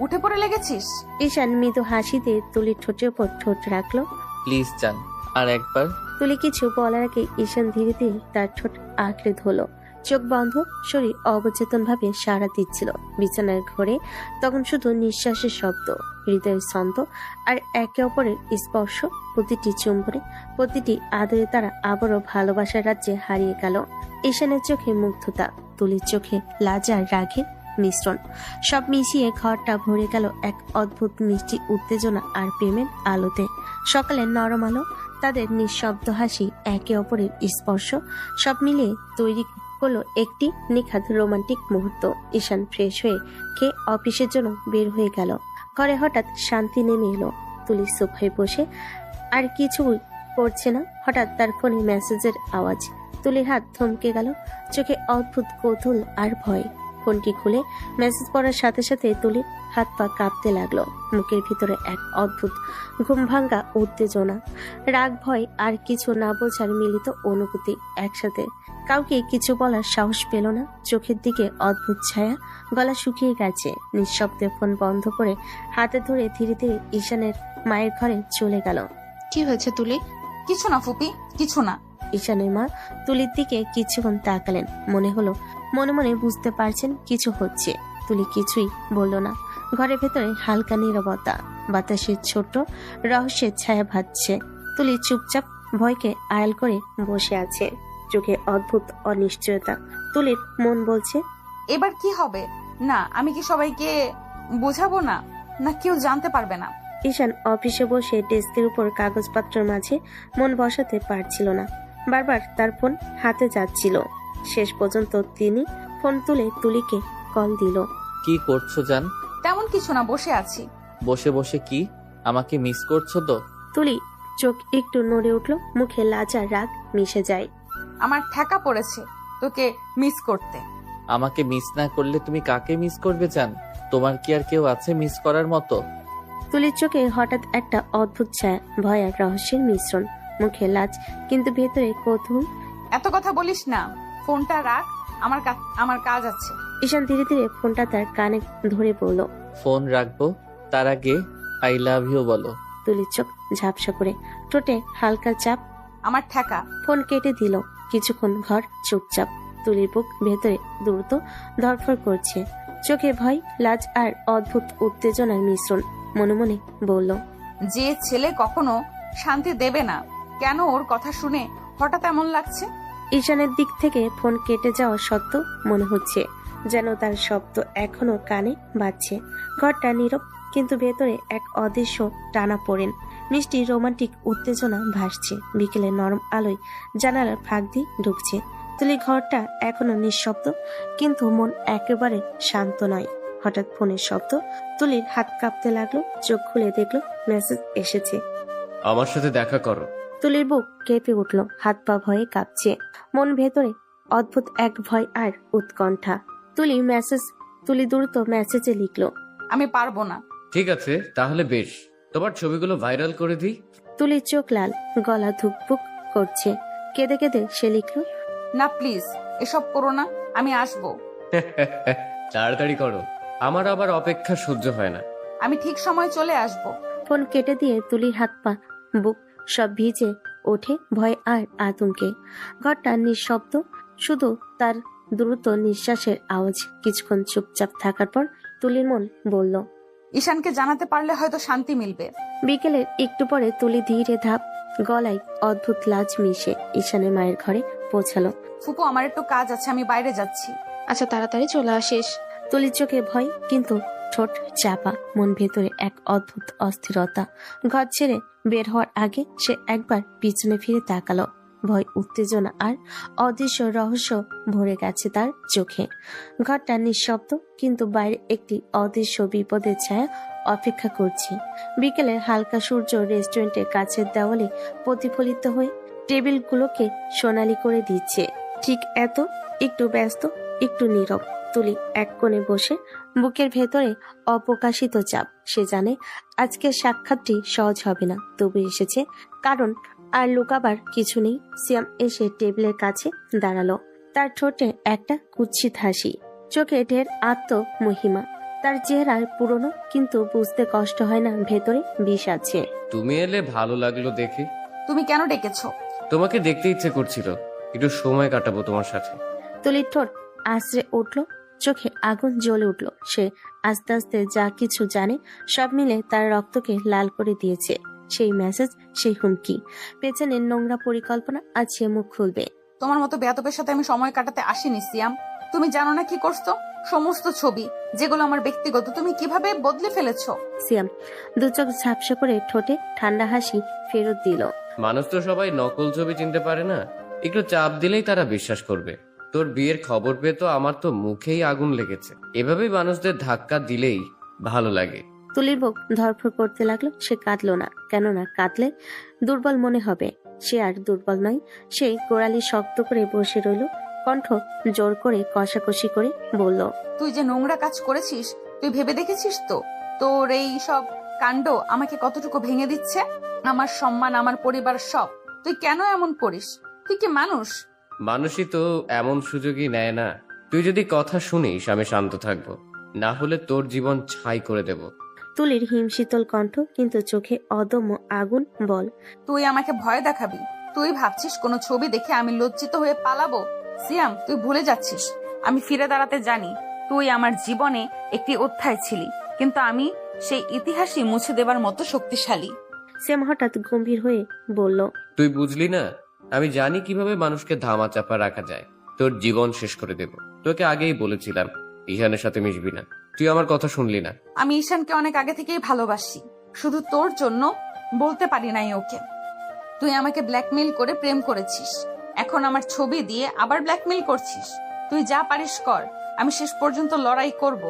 উঠে পড়ে লেগেছিস। ঈশান মৃদু হাসি দিয়ে তুলির ঠোঁটের উপর ঠোঁট রাখলো। প্লিজ জান, আর একবার। তুলি কিছু বলার আগে ঈশান ধীরে ধীরে তার ঠোঁট আঁকড়ে ধরল। চোখ বন্ধ, শরীর অবচেতন ভাবে সাড়া দিচ্ছিল। বিছানার ঘরে তখন শুধু নিঃশ্বাসের শব্দ, হৃদয়ের ছন্দ আর একে অপরের স্পর্শ। প্রতিটি চুম্বনে, প্রতিটি আদরে তারা আবারও ভালোবাসার রাজ্যে হারিয়ে গেল। ঈশানের চোখে মুগ্ধতা, তুলির চোখে লাজা আর রাগের মিশ্রণ। সব মিশিয়ে ঘরটা ভরে গেল এক অদ্ভুত মিষ্টি উত্তেজনা আর প্রেমের আলোতে। সকালের নরম আলো, তাদের নিঃশব্দ হাসি, একে অপরের স্পর্শ সব মিলিয়ে তৈরি হলো একটি নিখাত রোমান্টিক মুহূর্ত। ঈশান ফ্রেশ হয়ে খেয়ে অফিসের জন্য বের হয়ে গেল। ঘরে হঠাৎ শান্তি নেমে এলো। তুলি সোফায় বসে আর কিছু করছে না। হঠাৎ তার ফোনে মেসেজের আওয়াজ। তুলির হাত থমকে গেল, চোখে অদ্ভুত কৌতূহল আর ভয়। ফোনটি খুলে মেসেজ পড়ার সাথে সাথে তুলির হাত পা কাঁপতে লাগলো। মুখের ভিতরে এক অদ্ভুত ঘুম ভাঙ্গা উত্তেজনা, রাগ, ভয় আর কিছু না বোঝার মিলিত অনুভূতি একসাথে। কাউকে কিছু বলার সাহস পেল না। চোখের দিকে অদ্ভুত ছায়া, গলা শুকিয়ে গেছে। নিঃশব্দে ফোন বন্ধ করে হাতে ধরে ধীরে ধীরে ঈশানের মায়ের ঘরে চলে গেল। কি হয়েছে তুলি? কিছু না ফুপি, কিছু না। ঈশানের মা তুলির দিকে কিছুক্ষণ তাকালেন। মনে হলো মনে মনে বুঝতে পারছেন কিছু হচ্ছে। তুলি কিছুই বলল না। ঘরের ভেতরে হালকা নীরবতা, বাতাসের ছোট রহস্যের ছায়া ভাসছে। তুলি চুপচাপ ভয়কে আড়াল করে বসে আছে, চোখে অদ্ভুত অনিশ্চয়তা। তুলির মন বলছে, এবার কি হবে? না, আমি কি সবাইকে বোঝাবো না? না কেউ জানতে পারবে না? ঈশান অফিসে বসে ডেস্কের উপর কাগজপত্রের মাঝে মন বসাতে পারছিল না। বারবার তার ফোন হাতে যাচ্ছিল। শেষ পর্যন্ত তিনি ফোন তুলে তুলিকে কল দিল। কি করছো জান? তেমন কিছু না, বসে আছি। বসে বসে কি আমাকে মিস করছো তো? তুলি চোখ একটু নড়ে উঠল, মুখে লাজা রাগ মিশে যায়। আমার ঠেকা পড়েছে তোকে মিস করতে। আমাকে মিস না করলে তুমি কাকে মিস করবে জান? তোমার কি আর কেউ আছে মিস করার মতো? তুলির চোখে হঠাৎ একটা অদ্ভুত ছায়া, ভয় আর রহস্যের মিশ্রণ। মুখে লাজ, কিন্তু ভেতরে কৌতূহল। এত কথা বলিস না, ফোনটা রাখ, আমার কাজ আছে। ঈশান ধীরে ধীরে ফোনটা তার কানে ধরে বলল। ফোন রাখবো, তার আগে আই লাভ ইউ বলো। তুলির চোখ ঝাপসা করে, ঠোঁটে হালকা চাপ। আমার ঠেকা। ফোন কেটে দিল। কিছুক্ষণ ঘর চুপচাপ। তুলির বুক ভেতরে দ্রুত ধরফর করছে। চোখে ভয়, লাজ আর অদ্ভুত উত্তেজনার মিশ্রণ। মনে মনে বলল, যে ছেলে কখনো শান্তি দেবে না, কেন ওর কথা শুনে হঠাৎ এমন লাগছে? ঈশানের দিক থেকে ফোন কেটে যাওয়া সত্ত্বেও মনে হচ্ছে যেন তার শব্দ এখনো কানে বাজছে। ঘরটা নীরব, কিন্তু ভেতরে এক অদৃশ্য টানা পড়েন মিষ্টি রোমান্টিক উত্তেজনা ভাসছে। বিকেলে নরম আলোয় জানালার ফাঁক দিয়ে ঢুকছে। তুলি ঘরটা এখনো নিঃশব্দ, কিন্তু মন একেবারে শান্ত নয়। হঠাৎ ফোনের শব্দ, তুলির হাত কাঁপতে লাগলো। চোখ খুলে দেখলো মেসেজ এসেছে। আমার সাথে দেখা করো। তুলির বুক কেঁপে উঠলো, হাত পা ভয়ে কাঁপছে। মন ভেতরে অদ্ভুত এক ভয় আর উৎকণ্ঠা। তুলি দ্রুত মেসেজে লিখলো, আমি পারবো না। ঠিক আছে, তাহলে বেশ, তোমার ছবিগুলো ভাইরাল করে দিই। তুলির চোখ লাল, গলা ধুকপুক করছে। কেঁদে কেঁদে সে লিখলো, না প্লিজ, এসব করো না, আমি আসবো। তাড়াতাড়ি করো, আমার আবার অপেক্ষা সহ্য হয় না। আমি ঠিক সময় চলে আসবো। ফোন কেটে দিয়ে তুলির হাত পা বুক সব ভিজে ওঠে ভয় আর আতঙ্কে। ঘরটা নিঃশব্দ, শুধু তার দ্রুত নিঃশ্বাসের আওয়াজ। কিছুক্ষণ চুপচাপ থাকার পর তুলির মন বলল, ঈশানকে জানাতে পারলে হয়তো শান্তি মিলবে। বিকেলের একটু পরে তুলি ধীরে ধাপ গলায় অদ্ভুত লাজ মিশে ঈশানের মায়ের ঘরে পৌঁছালো। ফুপু, আমার একটু কাজ আছে, আমি বাইরে যাচ্ছি। আচ্ছা, তাড়াতাড়ি চলে আসিস। তুলির চোখে ভয়, কিন্তু ঠোঁট চাপা। মন ভেতরে এক অদ্ভুত অস্থিরতা। ঘর ছেড়ে বের হওয়ার আগে সে একবার পিছনে ফিরে তাকালো। ভয়, উত্তেজনা আর অদৃশ্য রহস্য ভরে গেছে তার চোখে। ঘরটা নিঃশব্দ, কিন্তু বাইরে একটি অদৃশ্য বিপদের ছায়া অপেক্ষা করছে। বিকেলের হালকা সূর্য রেস্টুরেন্টের কাছের দেওয়ালে প্রতিফলিত হয়ে টেবিলগুলোকে সোনালি করে দিচ্ছে। ঠিক এত, একটু ব্যস্ত, একটু নীরব। তুলি এক কোণে বসে, বুকের ভেতরে অপ্রকাশিত চাপ। সে জানে আজকের সাক্ষাৎটি সহজ হবে না, তবু এসেছে, কারণ আর লুকাবার কিছু নেই। সিয়াম এসে টেবিলের কাছে দাঁড়ালো। তার ঠোঁটে একটা কুৎসিত হাসি, চোখে ঢের আত্মমহিমা। তার চেহারায় পুরনো, কিন্তু বুঝতে কষ্ট হয় না ভেতরে বিষ আছে। তুমি এলে ভালো লাগলো দেখে। তুমি কেন ডেকেছো? তোমাকে দেখতে ইচ্ছে করছিল, একটু সময় কাটাবো তোমার সাথে। তুলির ঠোঁট আশ্রে উঠল, চোখে আগুন জ্বলে উঠল। সে আস্তে আস্তে যা কিছু জানে সব মিলে তার রক্তকে লাল করে দিয়েছে। সেই মেসেজ, সেই হুমকি, পেছনের নোংরা পরিকল্পনা, আজ সে মুখ খুলবে। তোমার মতো বেয়াদবের সাথে আমি সময় কাটাতে আসিনি সিয়াম। তুমি জানো না কি করছো? সমস্ত ছবি যেগুলো আমার ব্যক্তিগত, তুমি কিভাবে বদলে ফেলেছো। সিয়াম দু চোখ ঝাপসা করে ঠোঁটে ঠান্ডা হাসি ফেরত দিল। মানুষ তো সবাই নকল ছবি চিনতে পারে না, একটু চাপ দিলেই তারা বিশ্বাস করবে। তোর বিয়ের খবর পেয়ে তো আমার তো মুখেই আগুন লেগেছে। এভাবেই মানুষদের ধাক্কা দিলেই ভালো লাগে। তুলির বুক ধরফর করতে লাগলো। সে কাঁদলো না, কেননা কাঁদলে দুর্বল মনে হবে। সে আর দুর্বল নয়। সে গোড়ালি শক্ত করে বসে রইল, কণ্ঠ জোর করে কষাকষি করে বলল, তুই যে নোংরা কাজ করেছিস, তুই ভেবে দেখেছিস তো তোর এই সব কাণ্ড আমাকে কতটুকু ভেঙে দিচ্ছে? আমার সম্মান, আমার পরিবার, সব। তুই কেন এমন করিস? তুই কি মানুষ? মানুষই তো এমন সুযোগই নেয় না। তুই যদি কথা শুনিস আমি শান্ত থাকবো, না হলে তোর জীবন ছাই করে দেব। তুলির হিমশীতল কণ্ঠ, কিন্তু চোখে অদম্য আগুন। বল। তুই আমাকে ভয় দেখাবি? তুই ভাবছিস কোনো ছবি দেখে আমি লজ্জিত হয়ে পালাবো? সিয়াম, তুই ভুলে যাচ্ছিস আমি ফিরে দাঁড়াতে জানি। তুই আমার জীবনে একটি অধ্যায় ছিলি, কিন্তু আমি সেই ইতিহাসই মুছে দেবার মতো শক্তিশালী। সিয়াম হঠাৎ গম্ভীর হয়ে বলল, তুই বুঝলি না, আমি জানি কিভাবে মানুষকে ধামা চাপা রাখা যায়। তোর জীবন শেষ করে দেব। তোকে আগেই বলেছিলাম ইহানের সাথে মিশবি না, তুই আমার কথা শুনলি না। আমি ঈশানকে অনেক আগে থেকেই ভালোবাসি, শুধু তোর জন্য বলতে পারি নাই ওকে। তুই আমাকে ব্ল্যাকমেইল করে প্রেম করেছিস, এখন আমার ছবি দিয়ে আবার ব্ল্যাকমেইল করছিস। তুই যা পারিস কর, আমি শেষ পর্যন্ত লড়াই করব।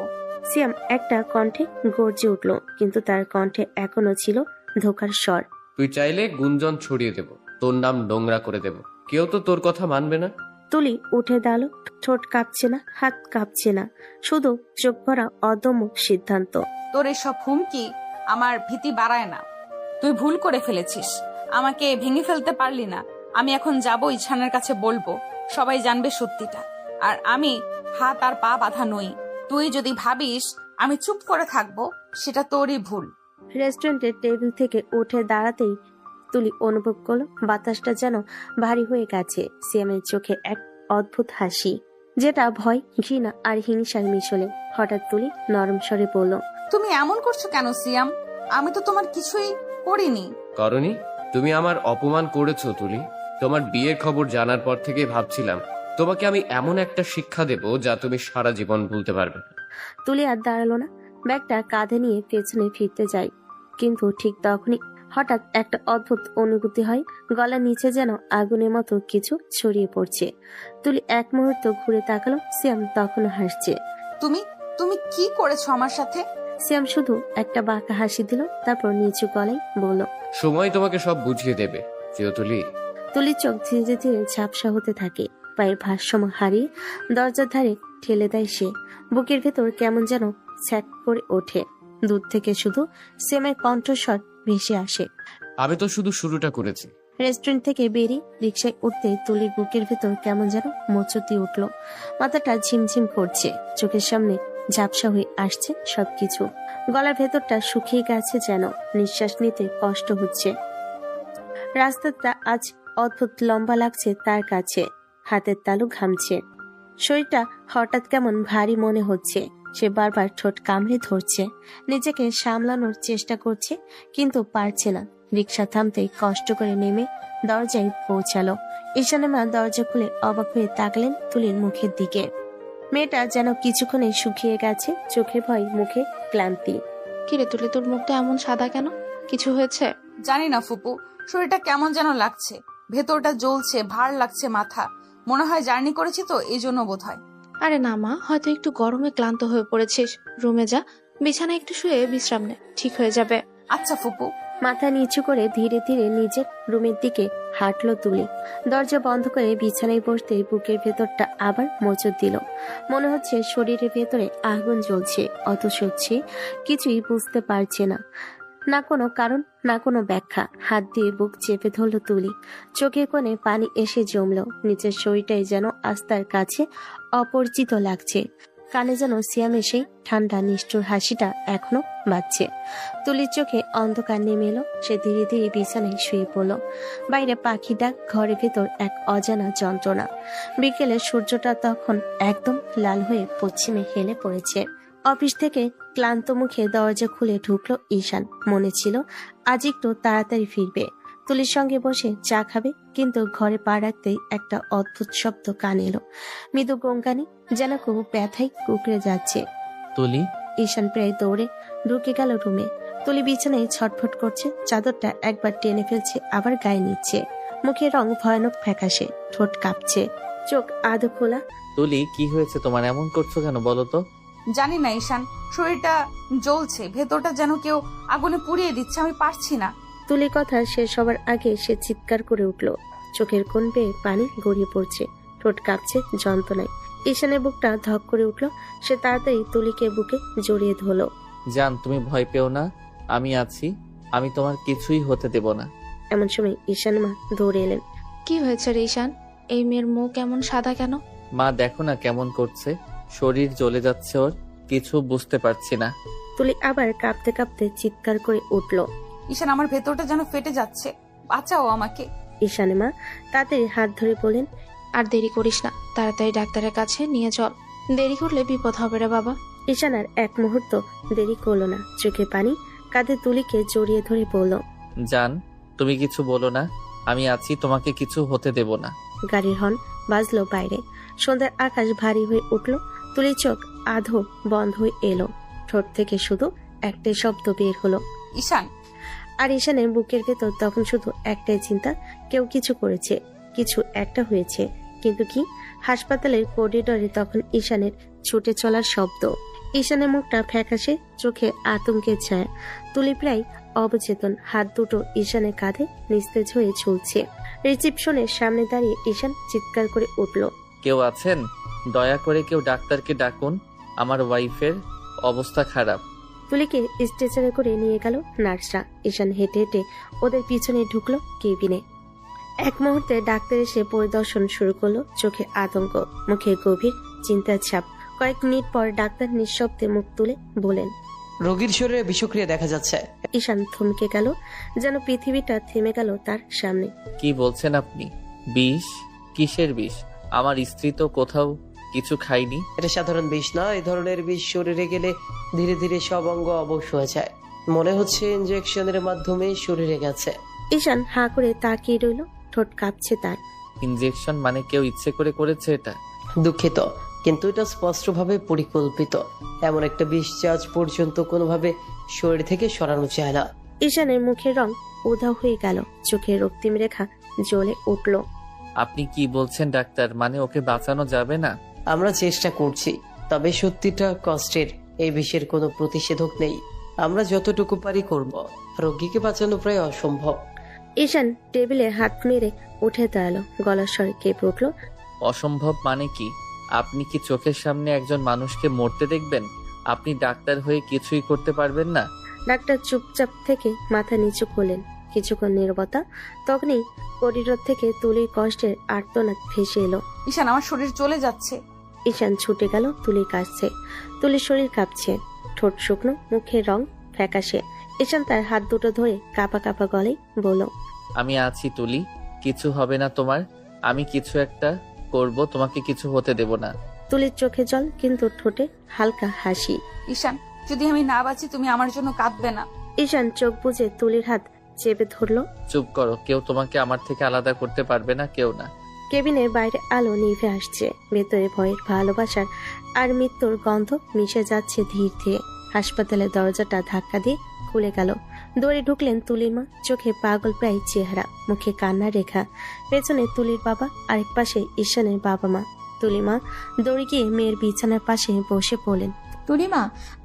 সিয়াম একটা কণ্ঠে গর্জে উঠল, কিন্তু তার কণ্ঠে এখনো ছিল ধোকার স্বর। তুই চাইলে গুঞ্জন ছড়িয়ে দেব, তোর নাম নোংরা করে দেব, কেউ তো তোর কথা মানবে না। তুলি উঠে দাঁড়ালো, ঠোঁট কাঁপছে না, হাত কাঁপছে না, শুধু চোখ ভরা অদম্য সিদ্ধান্ত। তোর এসব হুমকি আমার ভীতি বাড়ায় না। তুই ভুল করে ফেলেছিস, আমাকে ভেঙে ফেলতে পারলি না। আমি এখন যাব, ঈশানের কাছে বলবো, সবাই জানবে সত্যিটা। আর আমি হাত আর পা বাঁধা নই। তুই যদি ভাবিস আমি চুপ করে থাকবো, সেটা তোরই ভুল। রেস্টুরেন্টের টেবিল থেকে উঠে দাঁড়াতেই তুলি অনুভব করলো বাতাসটা যেন ভারী হয়ে গেছে। সিয়ামের চোখে এক অদ্ভুত হাসি, যেটা ভয়, ঘৃণা আর হিংসার মিশলে। হঠাৎ তুলি নরম স্বরে বলল, তুমি এমন করছো কেন সিয়াম? আমি তো তোমার কিছুই করিনি। করনি? তুমি আমার অপমান করেছো তুলি। তোমার বিয়ের খবর জানার পর থেকে ভাবছিলাম তোমাকে আমি এমন একটা শিক্ষা দেব যা তুমি সারা জীবন ভুলতে পারবে না। তুলি আর দাঁড়ালো না, ব্যাগটা কাঁধে নিয়ে পেছনে ফিরতে যায়। কিন্তু ঠিক তখনই হঠাৎ একটা অদ্ভুত অনুভূতি হয়, গলার নিচে যেন আগুনের মতো কিছু ছড়িয়ে পড়ছে। তুলি এক মুহূর্ত ঘুরে তাকালো, সিয়াম তখনও হাসছে। তুমি তুমি কি করেছো আমার সাথে? সিয়াম শুধু একটা বাঁকা হাসি দিল, তারপর নিচু গলায় বলল। সময় তোমাকে সব বুঝিয়ে দেবে চিরতুলি। তুলির চোখ ধীরে ধীরে ঝাপসা হতে থাকে, পায়ের ভারসাম্য হারিয়ে দরজার ধারে ঠেলে দেয় সে। বুকের ভেতর কেমন যেন স্যাক করে ওঠে। দূর থেকে শুধু সিয়ামের কণ্ঠস্বর ভেসে আসে। আমি তো শুধু শুরুটা করেছি। রেস্টুরেন্ট থেকে বেরিয়ে রিকশায় উঠতে তুলির বুকের ভেতর কেমন যেন মোচড় উঠল। মাথাটা ঝিমঝিম করছে, চোখের সামনে ঝাপসা হয়ে আসছে সবকিছু। গলার ভেতরটা শুকিয়ে গেছে যেন, নিঃশ্বাস নিতে কষ্ট হচ্ছে। রাস্তাটা আজ অদ্ভুত লম্বা লাগছে তার কাছে, হাতের তালু ঘামছে। শরীরটা হঠাৎ কেমন ভারী মনে হচ্ছে। সে বারবার ঠোঁট কামড়ে ধরছে, নিজেকে সামলানোর চেষ্টা করছে কিন্তু পারছে না। রিকশা থামতেই কষ্ট করে নেমে দরজায় পৌঁছালো। ঈশানের মা দরজা খুলে অবাক হয়ে তাকলেন তুলির মুখের দিকে। মেয়েটা যেন কিছুক্ষণে শুকিয়ে গেছে, চোখে ভয়, মুখে ক্লান্তি। কিরে তুলি, তোর মুখটা এমন সাদা কেন? কিছু হয়েছে? জানি না ফুপু, শরীরটা কেমন যেন লাগছে, ভেতরটা জ্বলছে, ভার লাগছে মাথা। মনে হয় জার্নি করেছি তো, এই জন্য বোধ হয়। আরে না মা, হয়তো একটু গরমে ক্লান্ত হয়ে পড়েছিস। রুমে যা, বিছানায় একটু শুয়ে বিশ্রাম নে, ঠিক হয়ে যাবে। আচ্ছা ফুপু। মাথা নিচু করে ধীরে ধীরে নিজের রুমের দিকে হাঁটলো তুলি। দরজা বন্ধ করে বিছানায় বসতে বুকের ভেতরটা আবার মোচড় দিল। মনে হচ্ছে শরীরের ভেতরে আগুন জ্বলছে, অথচ সে কিছুই বুঝতে পারছে না। না কোনো কারণ, না কোনো ব্যাখ্যা। হাত দিয়ে বুক চেপে ধরল তুলি। চোখের কোণে পানি এসে জমলো। নিচের শরীরটাই যেন আস্তার কাছে অপরিচিত লাগছে। কানে যেন সিয়াম এসে ঠান্ডা নিষ্ঠুর হাসিটা এখনো বাজছে। তুলির চোখে অন্ধকার নেমে এলো। সে ধীরে ধীরে বিছানায় শুয়ে পড়ল। বাইরে পাখি ডাক, ঘরের ভেতর এক অজানা যন্ত্রণা। বিকেলে সূর্যটা তখন একদম লাল হয়ে পশ্চিমে হেলে পড়েছে। অফিস থেকে ক্লান্ত মুখে দরজা খুলে ঢুকলো ঈশান। মনে ছিল আজ একটু তাড়াতাড়ি ফিরবে, তুলির সঙ্গে বসে চা খাবে। কিন্তু ঘরে পা রাখতেই একটা অদ্ভুত শব্দ কানে এলো, মৃদু গঙ্গানি, যেন খুব ব্যথায় কুকড়ে যাচ্ছে। তুলি, ঈশান প্রায় দৌড়ে ঢুকে গেল রুমে। তুলি বিছানায় ছটফট করছে, চাদরটা একবার টেনে ফেলছে, আবার গায়ে নিচ্ছে। মুখের রং ভয়ানক ফ্যাকাশে, ঠোঁট কাঁপছে, চোখ আধো খোলা। তুলি কি হয়েছে তোমার? এমন করছো কেন বলো তো? জানি না ঈশান, শরীরটা জ্বলছে, ভেতরটা যেন কেউ আগুনে পুড়িয়ে দিচ্ছে, আমি পারছি না। তুলির কথা শেষ হবার আগে সে চিৎকার করে উঠল। চোখের কোণ বেয়ে পানি গড়িয়ে পড়ছে, ঠোঁট কাঁপছে যন্ত্রণায়। ঈশানের বুকটা ধক করে উঠল। সে তাড়াতাড়ি তুলিকে বুকে জড়িয়ে ধরল। জান, তুমি ভয় পেও না, আমি আছি, আমি তোমার কিছুই হতে দেব না। এমন সময় ঈশান মা দৌড়ে এলেন। কি হয়েছে রে ঈশান? এই মেয়ের মুখ এমন সাদা কেন? মা দেখো না কেমন করছে, শরীর জ্বলে যাচ্ছে ওর, কিছু বুঝতে পারছি না। তুলি আবার কাঁপতে কাঁপতে চিৎকার করে উঠল। ঈশান, আমার ভেতরটা যেন ফেটে যাচ্ছে, বাঁচাও আমাকে। ঈশানের মা তাদের হাত ধরে বলেন। আর দেরি করিস না, তাড়াতাড়ি ডাক্তারের কাছে নিয়ে চল। দেরি করলে বিপদ হবে রে বাবা। ঈশান আর এক মুহূর্ত দেরি করলো না, চোখে পানি, কাঁধে তুলিকে জড়িয়ে ধরে বলল। জান, তুমি কিছু বলো না, আমি আছি, তোমাকে কিছু হতে দেব না। গাড়ির হর্ন বাজলো বাইরে। সন্ধ্যার আকাশ ভারী হয়ে উঠল। তুলির চোখ আধো বন্ধ হয়ে এলো। ঠোঁট থেকে শুধু একটাই শব্দ বের হলো, ঈশান। আর ঈশানের বুকের ভেতর তখন শুধু একটাই চিন্তা, কেউ কিছু করেছে, কিছু একটা হয়েছে। কিন্তু কি? হাসপাতালের করিডোরে তখন ঈশানের ছুটে চলার শব্দ। ঈশানের মুখটা ফ্যাকাশে, চোখে আতঙ্কের ছায়া। তুলি প্রায় অবচেতন, হাত দুটো ঈশানের কাঁধে নিস্তেজ হয়ে ঝুলছে। রিসিপশনের সামনে দাঁড়িয়ে ঈশান চিৎকার করে উঠল। কেউ আছেন? দয়া করে কেউ ডাক্তারকে ডাকুন, আমার ওয়াইফের অবস্থা খারাপ। তুলিকে স্ট্রেচারে করে নিয়ে গেল নার্সরা। ঈশান হেঁটে হেঁটে ওদের পিছনে ঢুকলো কেবিনে। এক মুহূর্তে ডাক্তার এসে পরিদর্শন শুরু করলো। চোখে আতঙ্ক, মুখে গভীর চিন্তার ছাপ। কয়েক মিনিট পর ডাক্তার নিঃশব্দে মুখ তুলে বলেন, রোগীর শরীরে বিষক্রিয়া দেখা যাচ্ছে। ঈশান থমকে গেল, যেন পৃথিবীটা থেমে গেল তার সামনে। কি বলছেন আপনি? বিষ? কিসের বিষ? আমার স্ত্রী তো কোথাও কিছু খাইনি। এটা সাধারণ বিষ না, এই ধরনের বিষ শরীরে গেলে ধীরে ধীরে সব অঙ্গ অবশ হয়ে যায়। মনে হচ্ছে ইনজেকশনের মাধ্যমে শরীরে গেছে। ঈশান হাঁ করে তাকিয়ে রইল, ঠোঁট কাঁপছে তার। ইনজেকশন মানে কেউ ইচ্ছে করে করেছে এটা? দুঃখিত, কিন্তু এটা স্পষ্টভাবে পরিকল্পিত। এমন একটা বিষ আজ পর্যন্ত কোনোভাবে শরীর থেকে সরানো যায় না। ঈশানের মুখের রং উধাও হয়ে গেল, চোখের রক্তিম রেখা জ্বলে উঠল। আপনি কি বলছেন ডাক্তার? মানে ওকে বাঁচানো যাবে না? আমরা চেষ্টা করছি, তবে সত্যিটা কষ্টের। এই বিষের কোনো প্রতিষেধক নেই। আমরা যতটুকু পারি করব। রোগীকে বাঁচানো প্রায় অসম্ভব। ঈশান টেবিলে হাত মেরে উঠে দাঁড়ালো, গলার স্বর কেঁপে উঠল। অসম্ভব মানে কি? আপনি কি চোখের সামনে একজন মানুষকে মরতে দেখবেন? আপনি ডাক্তার হয়ে কিছুই করতে পারবেন না? ডাক্তার চুপচাপ থেকে মাথা নিচু করলেন। কিছুক্ষণ নীরবতা, তখনই করিডোর থেকে তুলির কষ্টের আর্তনাদ ভেসে এলো। ঈশান, আমার শরীর চলে যাচ্ছে। ঈশান ছুটে গেল তুলির কাছে। তুলির শরীর কাঁপছে, ঠোঁট শুকনো, মুখের রং ফ্যাকাশে। ঈশান তার হাত দুটো ধরে কাঁপা কাঁপা গলায় বলল, আমি আছি তুলি, কিছু হবে না তোমার। আমি কিছু একটা করব, তোমাকে কিছু হতে দেব না। তুলির চোখে জল, কিন্তু ঠোঁটে হালকা হাসি। ঈশান, যদি আমি না বাঁচি তুমি আমার জন্য কাঁদবে না। ঈশান চোখ বুজে তুলির হাত চেপে ধরলো। চুপ করো, কেউ তোমাকে আমার থেকে আলাদা করতে পারবে না, কেউ না। কেবিনের বাইরে আলো নিভে আসছে, ভেতরে ভয়ের, ভালোবাসার আর মৃত্যুর গন্ধ মিশে যাচ্ছে ধীরে ধীরে। হাসপাতালের দরজাটা ধাক্কা দিয়ে খুলে গেল। দৌড়ে ঢুকলেন তুলির মা, চোখে পাগল প্রায় চেহারা, মুখে কান্নার রেখা। পেছনে তুলির বাবা, আরেক পাশে ঈশানের বাবা মা। তুলি মা দৌড়ে গিয়ে মেয়ের বিছানার পাশে বসে পড়লেন। তুলি মা,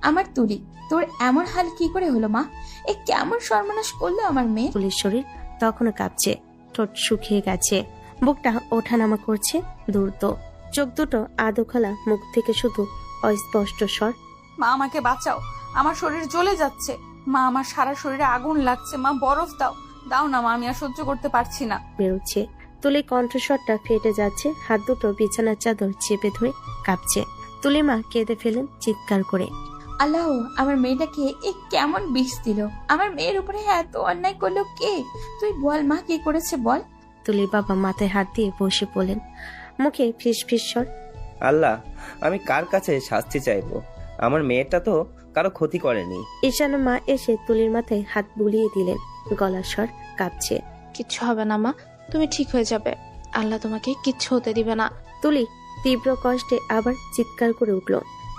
আমার তুলি, তোর এমন হাল কি করে হলো মা? এ কেমন সর্বনাশ করলো আমার মেয়ে? তুলির শরীর তখনও কাঁপছে, ঠোঁট শুকিয়ে গেছে, বুকটা ওঠানামা করছে দ্রুত। চোখ দুটো আদো খোলা, মুখ থেকে শুধু অস্পষ্ট স্বর। মা, আমাকে বাঁচাও, আমার শরীর জ্বলে যাচ্ছে। মা, আমার সারা শরীরে আগুন লাগছে। মা, বরফ দাও, দাও না মা, আমি আর সহ্য করতে পারছি না। বেরোচ্ছে। তুলির কণ্ঠস্বরটা ফেটে যাচ্ছে, হাত দুটো বিছানার চাদর চেপে ধরে কাঁপছে। তুলি মা কেঁদে ফেলেন চিৎকার করে। আল্লাহ, আমার মেয়েটাকে এ কেমন বিষ দিল? আমার মেয়ের উপরে এত অন্যায় করলো কে? তুই বল মা, কি করেছে বল। তুলির বাবা মাথায় হাত দিয়ে বসে পড়লেন, মুখে ফিস ফিস স্বর। আল্লাহ, আমি কার কাছে শাস্তি চাইবো? আমার মেয়েটা তো কারো ক্ষতি করেনি। ঈশানের মা এসে তুলির মাথায় হাত বুলিয়ে দিলেন, গলার স্বর কাঁপছে। কিচ্ছু হবে না মা, তুমি ঠিক হয়ে যাবে। আল্লাহ তোমাকে কিচ্ছু হতে দিবে না। তুলি তীব্র কষ্টে আবার চিৎকার করে উঠল।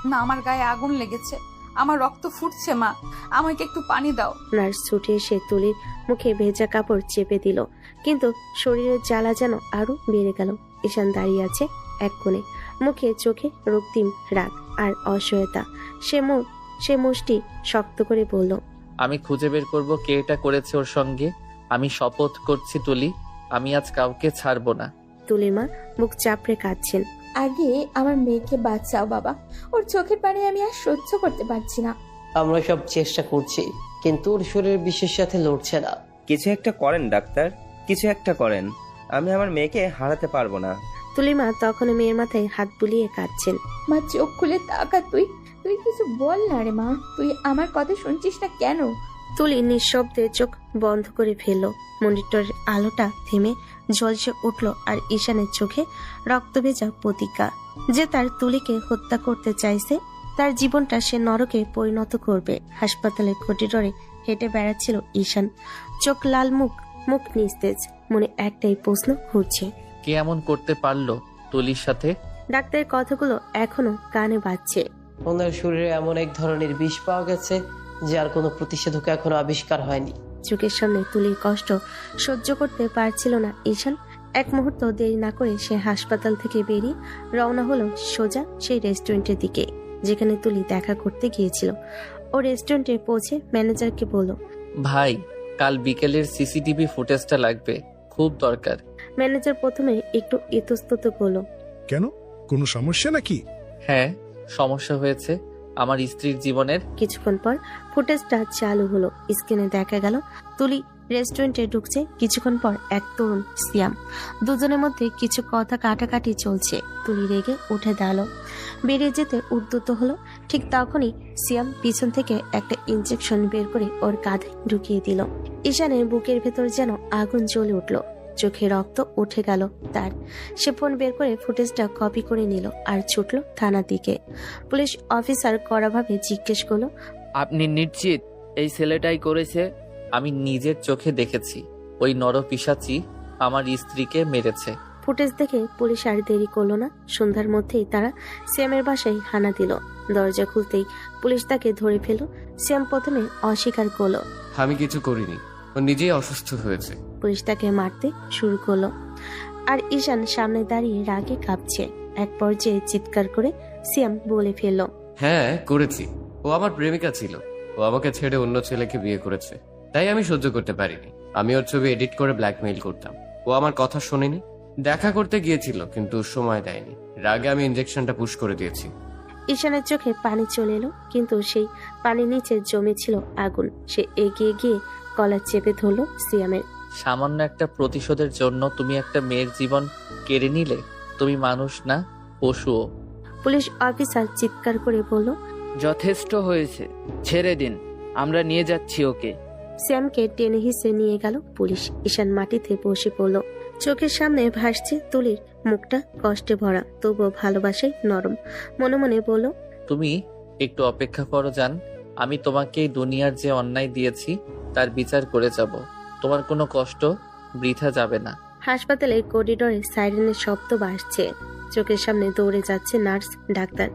না, আমার গায়ে আগুন লেগেছে, আমার রক্ত ফুটছে। মা, আমাকে একটু পানি দাও। নার্স ছুটে এসে তুলির মুখে ভেজা কাপড় চেপে দিল, কিন্তু শরীরের জ্বালা যেন আরো বেড়ে গেল। ঈশান দাঁড়িয়ে আছে এক কোণে, মুখে চোখে রক্তিম রাগ আর অসহায়তা। সে মুষ্টি শক্ত করে বলল, আমি খুঁজে বের করব কে এটা করেছে ওর সঙ্গে। আমি শপথ করছি তুলি, আমি আজ কাউকে ছাড়বো না। তুলির মা মুখ চাপড়ে কাঁদছেন। আগে আমার মেয়েকে বাঁচাও বাবা, ওর চোখের পানি আমি আর সহ্য করতে পারছি না। আমরা সব চেষ্টা করছি, কিন্তু ওর শরীর বিষের সাথে লড়ছে না। কিছু একটা করেন ডাক্তার, কিছু একটা করেন। আমি আমার মেয়েকে হারাতে পারবো না। তুলির মা তখন মেয়ের মাথায় হাত বুলিয়ে কাঁদছেন। মা, চোখ খুলে তাকা, তুই কিছু বল না রে মা, তুই আমার কথা শুনছিস না কেন? তুলি নিঃশব্দে চোখ বন্ধ করে ফেলল। মনিটরের আলোটা থেমে ঝলসে উঠল, আর ঈশানের চোখে রক্ত ভেজা প্রতিজ্ঞা যে তার তুলিকে হত্যা করতে চাইছে, তার জীবনটা সে নরকে পরিণত করবে। হাসপাতালের করিডোরে হেঁটে বেড়াচ্ছিল ঈশান, চোখ লাল, মুখ নিস্তেজ, মনে একটাই প্রশ্ন ঘুরছে, কে এমন করতে পারলো তুলির সাথে? ডাক্তারের কথাগুলো এখনো কানে বাজছে। ওনার শরীরে এমন এক ধরনের বিষ পাওয়া গেছে যার কোনো প্রতিষেধক এখনো আবিষ্কার হয়নি। চোখের সামনে তুলির কষ্ট সহ্য করতে পারছিল না ঈশান। এক মুহূর্ত দেরি না করে সে হাসপাতাল থেকে বেরিয়ে রওনা হলো সোজা সেই রেস্টুরেন্টের দিকে যেখানে তুলি দেখা করতে গিয়েছিল। ও রেস্টুরেন্টে পৌঁছে ম্যানেজারকে বলল, ভাই, কাল বিকেলের সিসিটিভি ফুটেজটা লাগবে, খুব দরকার। ম্যানেজার প্রথমে একটু ইতস্তত করলো। কেন, কোনো সমস্যা নাকি? হ্যাঁ, সমস্যা হয়েছে আমার স্ত্রীর জীবনের। কিছুক্ষণ পর ফুটেজটা চালু হলো। স্ক্রিনে দেখা গেল তুলি রেস্টুরেন্টে ঢুকছে, কিছুক্ষণ পর এক তরুণ সিয়াম। দুজনের মধ্যে কিছু কথা কাটাকাটি চলছে। তুলি রেগে উঠে দাঁড়ালো, বেরিয়ে যেতে উদ্যত হলো। ঠিক তখনই সিয়াম পিছন থেকে একটা ইনজেকশন বের করে ওর কাঁধে ঢুকিয়ে দিল। ঈশানের বুকের ভেতর যেন আগুন জ্বলে উঠল, চোখে রক্ত উঠে গেল তার। সে ফোন বের করে ফুটেজটা কপি করে নিল আর ছুটল থানার দিকে। পুলিশ অফিসার কড়াভাবে জিজ্ঞেস করলো, আপনি নিশ্চিত এই ছেলেটাই করেছে? আমি নিজের চোখে দেখেছি ওই নরপিশাচি আমার স্ত্রীকে মেরেছে। ফুটেজ দেখে পুলিশ আর দেরি করলো না। সন্ধ্যার মধ্যেই তারা শ্যামের বাসায় হানা দিল। দরজা খুলতেই পুলিশ তাকে ধরে ফেলল। শ্যাম প্রথমে অস্বীকার করলো। আমি কিছু করিনি, ও নিজেই অসুস্থ হয়েছে। পুলিশ তাকে মারতে শুরু করলো আর ঈশান সামনে দাঁড়িয়ে রাগে কাঁপছে। এক পর্যায়ে চিৎকার করে শ্যাম বলে ফেলল, হ্যাঁ করেছি, ও আমার প্রেমিকা ছিল। ও আমাকে ছেড়ে অন্য ছেলেকে বিয়ে করেছে, তাই আমি সহ্য করতে পারিনি। আমি ওর ছবি এডিট করে ব্ল্যাকমেইল করতাম। ও আমার কথা শোনেনি, দেখা করতে গিয়েছিল কিন্তু সময় দেয়নি। রাগে আমি ইনজেকশনটা পুশ করে দিয়েছি। ঈশানের চোখে পানি চলে এলো, কিন্তু সেই পানির নিচে জমেছিল আগুন। সে এগিয়ে গিয়ে কলার চেপে ধরলো সিয়ামের। সামান্য একটা প্রতিশোধের জন্য তুমি একটা মেয়ের জীবন কেড়ে নিলে? তুমি মানুষ না, পশুও। পুলিশ অফিসার চিৎকার করে বলল, যথেষ্ট হয়েছে, ছেড়ে দিন, আমরা নিয়ে যাচ্ছি ওকে। শ্যামকে টেনে হিসে নিয়ে গেল পুলিশ। ঈশান মাটিতে বসে পড়ল। চোখের সামনে ভাসছে তুলির মুখটা কষ্টে ভরা, তবুও ভালোবাসায় নরম। মনে মনে বলল, তুমি একটু অপেক্ষা করো জান, আমি তোমাকে এই দুনিয়ার যে অন্যায় দিয়েছি তার বিচার করে যাব। তোমার কোনো কষ্ট বৃথা যাবে না। হাসপাতালের করিডোরে সাইরেনের শব্দ বাজছে। চোখের সামনে দৌড়ে যাচ্ছে নার্স, ডাক্তার,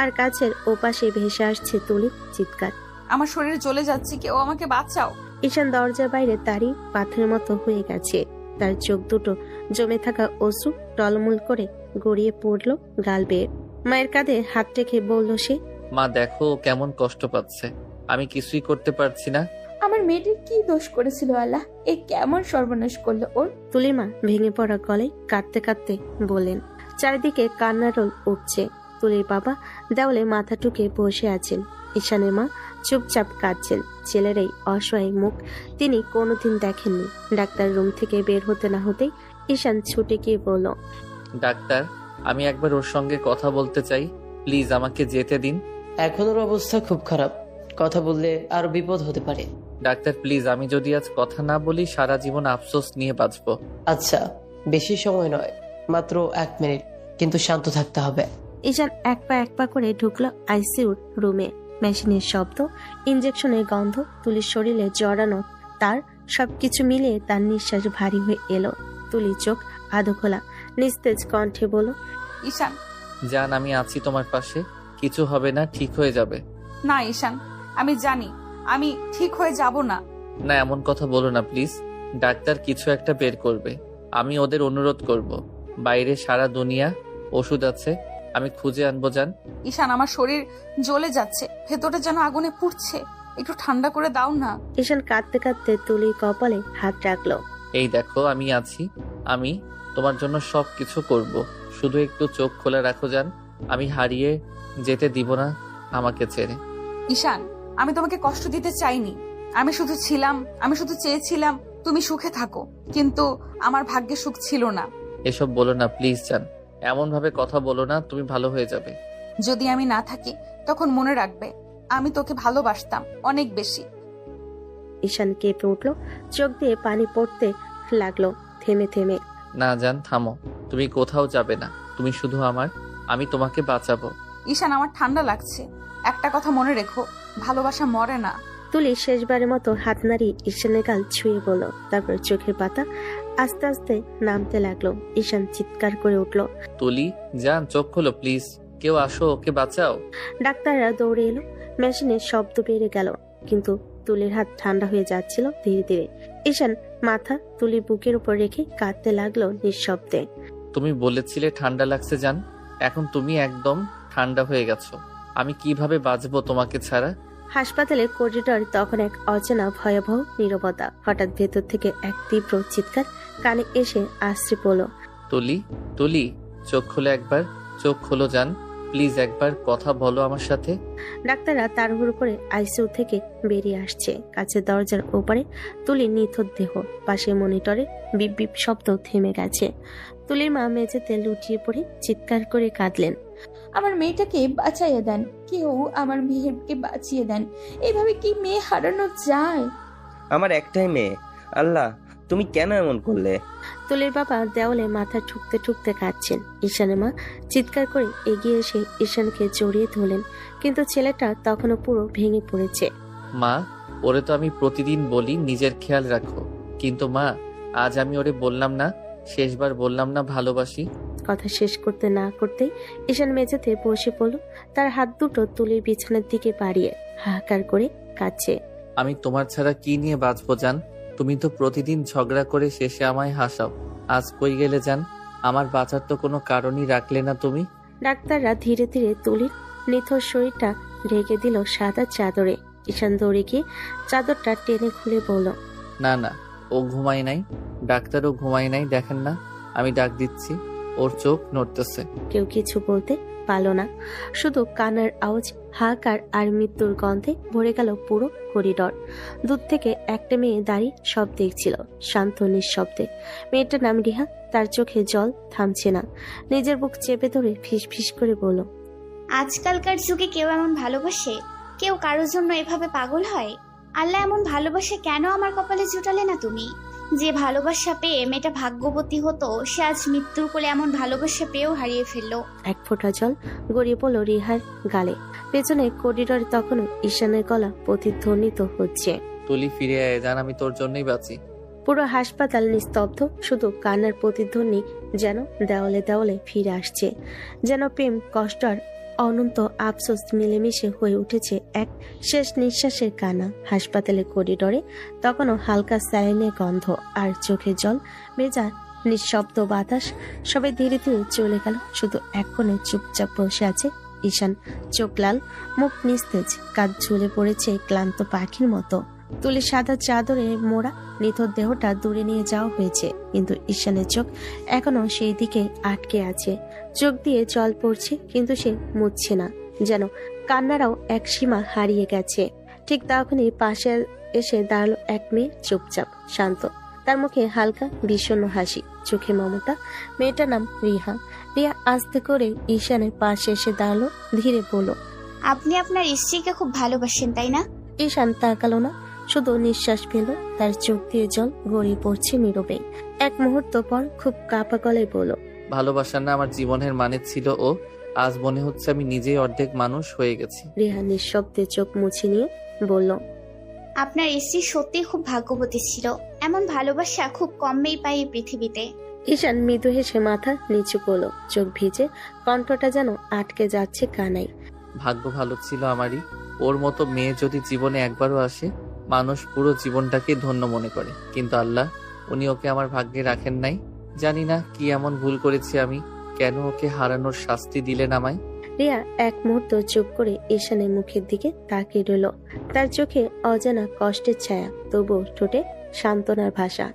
আর কাছের ওপাশে ভেসে আসছে তুলির চিৎকার। আমার শরীর জ্বলে যাচ্ছে, কেউ আমাকে বাঁচাও। ঈশান দরজার বাইরে তারই পাথরের মতো হয়ে গেছে। তার চোখ দুটো জমে থাকা অশ্রু টলমল করে গড়িয়ে পড়ল গাল বেয়ে। মায়ের কাঁধে হাত রেখে বলল সে, মা দেখো ও কেমন কষ্ট পাচ্ছে, আমি কিছুই করতে পারছি না। আমার মেয়েটির কি দোষ করেছিল আল্লাহ? এ কেমন সর্বনাশ করলো ওর? তুলির মা ভেঙে পড়া গলায় কাঁদতে কাঁদতে বললেন। চারিদিকে কান্নার রোল উঠছে। তুলির বাবা দেওয়ালে মাথা টুকে বসে আছেন। ঈশানের মা চুপচাপ কাঁদছেন। ছেলের এই অসহায় মুখ তিনি কোনোদিন দেখেননি। ডাক্তার রুম থেকে বের হতে না হতেই ঈশান ছুটে গিয়ে বলল, ডাক্তার, আমি একবার ওর সঙ্গে কথা বলতে চাই, প্লিজ আমাকে যেতে দিন। এখন ওর অবস্থা খুব খারাপ, কথা বললে আরো বিপদ হতে পারে। ডাক্তার প্লিজ, আমি যদি আজ কথা না বলি সারা জীবন আফসোস নিয়ে বাঁচবো। আচ্ছা, বেশি সময় নয়, মাত্র 1 মিনিট, কিন্তু শান্ত থাকতে হবে। ঈশান এক পা করে ঢুকলো আইসিইউর রুমে। মেশিনের শব্দ, ইনজেকশনের গন্ধ, তুলির শরীরে জড়ানো তার সবকিছু মিলিয়ে তার নিঃশ্বাস ভারী হয়ে এলো। তুলি চোখ আধো খোলা, নিস্তেজ কণ্ঠে বলল, ঈশান। জান, আমি আছি তোমার পাশে, কিছু হবে না, ঠিক হয়ে যাবে। না ঈশান, আমি জানি আমি ঠিক হয়ে যাব না। না, এমন কথা বলো না প্লিজ। ডাক্তার কিছু একটা বের করবে, আমি ওদের অনুরোধ করব। বাইরে সারা দুনিয়া ওষুধ আছে, আমি খুঁজে আনবো জান। ঈশান, আমার শরীর জ্বলে যাচ্ছে, ভেতরটা যেন আগুনে পুড়ছে, একটু ঠান্ডা করে দাও না। ঈশান কাঁদতে কাঁদতে তুলির কপালে হাত রাখলো। এই দেখো আমি আছি, আমি তোমার জন্য সব কিছু করব, শুধু একটু চোখ খোলা রাখো জান। আমি হারিয়ে যেতে দিব না আমাকে ছেড়ে। ঈশান, আমি তোমাকে কষ্ট দিতে চাইনি, আমি শুধু চেয়েছিলাম তুমি সুখে থাকো, কিন্তু আমার ভাগ্যে সুখ ছিল না। এসব বলো না প্লিজ জান, এমন ভাবে কথা বলো না, তুমি ভালো হয়ে যাবে। যদি আমি না থাকি তখন মনে রাখবে আমি তোকে ভালোবাসতাম অনেক বেশি। ঈশান কেঁপে উঠলো, চোখ দিয়ে পানি পড়তে লাগলো থেমে থেমে। না জান, থামো, তুমি কোথাও যাবে না, তুমি শুধু আমার, আমি তোমাকে বাঁচাবো। ঈশান, আমার ঠান্ডা লাগছে, একটা কথা মনে রেখো, ভালোবাসা মরে না। তুলি শেষবারের মতো হাত নাড়িয়ে ঈশানের গাল ছুঁয়ে বলল, তারপর চোখের পাতা আস্তে আস্তে নামতে লাগলো। ঈশান চিৎকার করে উঠল, তুলি জান, চোখ খোলো প্লিজ, কেউ আসো, ওকে বাঁচাও। ডাক্তাররা দৌড়ে এলো। মেশিনের শব্দ বেড়ে গেল, কিন্তু তুলির হাত ঠান্ডা হয়ে যাচ্ছিল ধীরে ধীরে। ঈশান মাথা তুলির বুকের উপর রেখে কাঁদতে লাগলো নিঃশব্দে। তুমি বলেছিলে ঠান্ডা লাগছে জান, এখন তুমি একদম ঠান্ডা হয়ে গেছো। আমি কিভাবে বাঁচবো তোমাকে ছাড়া? হাসপাতালের করিডর তখন এক অচেনা ভয়াবহ নীরবতা। হঠাৎ ভেতর থেকে এক তীব্র চিৎকার কানে এসে আশ্রে পড়ল, তুলি, তুলি, চোখ খোলো একবার, চোখ খোলো জান, প্লিজ একবার কথা বলো আমার সাথে। ডাক্তাররা তাড়াহুড়ো করে আইসিইউ থেকে বেরিয়ে আসছে। কাছে দরজার ওপারে তুলির নিথর দেহ, পাশে মনিটরে বিপ বিপ শব্দ থেমে গেছে। তুলির মা মেঝেতে লুটিয়ে পড়ে চিৎকার করে কাঁদলেন, আমার মেয়েটাকে বাঁচাইয়ে দেন, কেউ আমার মেয়েকে বাঁচিয়ে দেন। এইভাবে কি মেয়ে হারানো যায়? আমার একটাই মেয়ে, আল্লাহ তুমি কেন এমন করলে? তুলির বাবা দেওয়ালে মাথা ঠুকতে ঠুকতে কাঁদছেন। ঈশানের মা চিৎকার করে এগিয়ে এসে ঈশানকে জড়িয়ে ধরলেন, কিন্তু ছেলেটা তখনও পুরো ভেঙে পড়েছে। মা, ওরে তো আমি প্রতিদিন বলি নিজের খেয়াল রাখো, কিন্তু মা আজ আমি ওরে বললাম না, শেষবার বললাম না ভালোবাসি। কথা শেষ করতে না করতেই ঈশান মেঝেতে বসে পড়ল, তার হাত দুটো তুলির বিছানার দিকে বাড়িয়ে হাহাকার করে কাঁদছে। আমি তোমার ছাড়া কি নিয়ে বাঁচবো জান? তুমি তো প্রতিদিন ঝগড়া করে শেষে আমায় হাসাও। আজ কই গেলে জান? আমার বাঁচার তো কোনো কারণই রাখলে না তুমি। ডাক্তাররা ধীরে ধীরে তুলির নিথর শরীরটা ঢেকে দিল সাদা চাদরে। ঈশান দৌড়ে গিয়ে চাদরটা টেনে খুলে বলল, না না, ও ঘুমায় নাই, ডাক্তারও ঘুমায় নাই, দেখেন না আমি ডাক দিচ্ছি, ওর চোখ নড়তেছে। কেউ কিছু বলতে পারল না, শুধু কান্নার আওয়াজ, হাহাকার আর মৃত্যুর গন্ধে ভরে গেল পুরো করিডর। দূর থেকে একটা মেয়ে দাঁড়িয়ে সব দেখছিল, শান্ত নিঃশব্দে। মেয়েটার নাম রিহা, তার চোখে জল থামছে না। নিজের বুক চেপে ধরে ফিস ফিস করে বলল, আজকালকার যুগে কেউ এমন ভালোবাসে? কেউ কারোর জন্য এভাবে পাগল হয়? আল্লাহ এমন ভালোবাসা কেন আমার কপালে জুটালে না তুমি? যে ভালোবাসা পেয়ে মেয়েটা ভাগ্যবতী হতো, সে আজ মৃত্যুর কোলে এমন ভালোবাসা পেয়েও হারিয়ে ফেললো। এক ফোঁটা জল গড়িয়ে পড়ল রিহার গালে। পেছনে করিডরে তখনও ঈশানের গলা প্রতিধ্বনিত হচ্ছে, তুলি ফিরে আয় জান, আমি তোর জন্যই বাঁচি। পুরো হাসপাতাল নিস্তব্ধ, শুধু কান্নার প্রতিধ্বনি যেন দেওয়ালে দেওয়ালে ফিরে আসছে। যেন প্রেম, কষ্ট আর অনন্ত আফসোস মিলেমিশে হয়ে উঠেছে এক শেষ নিঃশ্বাসের কান্না। হাসপাতালের করিডরে তখনও হালকা স্যালাইনের গন্ধ আর চোখে জল ভেজা নিঃশব্দ বাতাস। সবাই ধীরে ধীরে চলে গেল, শুধু এক কোণে চুপচাপ বসে আছে ঈশান। চোখ লাল, মুখ নিস্তেজ, কাঁধ ঝুলে পড়েছে ক্লান্ত পাখির মতো। তুলি সাদা চাদরে মোড়া নিথর দেহটা দূরে নিয়ে যাওয়া হয়েছে, কিন্তু ঈশানের চোখ এখনো সেই দিকে আটকে আছে। চোখ দিয়ে জল পড়ছে, কিন্তু সে মুছছে না, যেন কান্নারাও এক সীমা হারিয়ে গেছে। ঠিক তখনই পাশে এসে দাঁড়ালো এক মেয়ে, চুপচাপ শান্ত, তার মুখে হালকা বিষণ্ণ হাসি, চোখে মমতা। মেয়েটার নাম রিহা। রিয়া আস্তে করে ঈশানের পাশে এসে দাঁড়ালো, ধীরে বলল, আপনি আপনার স্ত্রীকে খুব ভালোবাসেন তাই না? ঈশান তাকালো না, শুধু নিঃশ্বাস ফেল, তার চোখ দিয়ে জল গড়িয়ে পড়ছে নীরবে। এক মুহূর্ত পর খুব কাঁপা গলায় বলল, ভালোবাসা না আমার জীবনের মানে ছিল ও, আজ মনে হচ্ছে আমি নিজেই অর্ধেক মানুষ হয়ে গেছি। রিহা নিঃশব্দে চোখ মুছে নিয়ে বলল, আপনার স্ত্রী সত্যি খুব ভাগ্যবতী ছিল। এমন ভালোবাসা খুব কমই পাই এই পৃথিবীতে। ঈশান মৃদু হেসে মাথা নিচু করলো, চোখ ভিজে, কণ্ঠটা যেন আটকে যাচ্ছে কানাই। ভাগ্য ভালো ছিল আমারই, ওর মতো মেয়ে যদি জীবনে একবারও আসে, মানুষ পুরো জীবনটাকে ধন্য মনে করে, কিন্তু আল্লাহ উনি ওকে আমার ভাগ্যে রাখেন নাই। জানি না কি এমন ভুল করেছি আমি, কেন ওকে হারানোর শাস্তি দিলেন আমায়। রিয়া এক মুহূর্ত চুপ করে ঈশানের মুখের দিকে তাকিয়ে রইল, তার চোখে অজানা কষ্টের ছায়া, তবুও ঠোঁটে সান্ত্বনার ভাষা।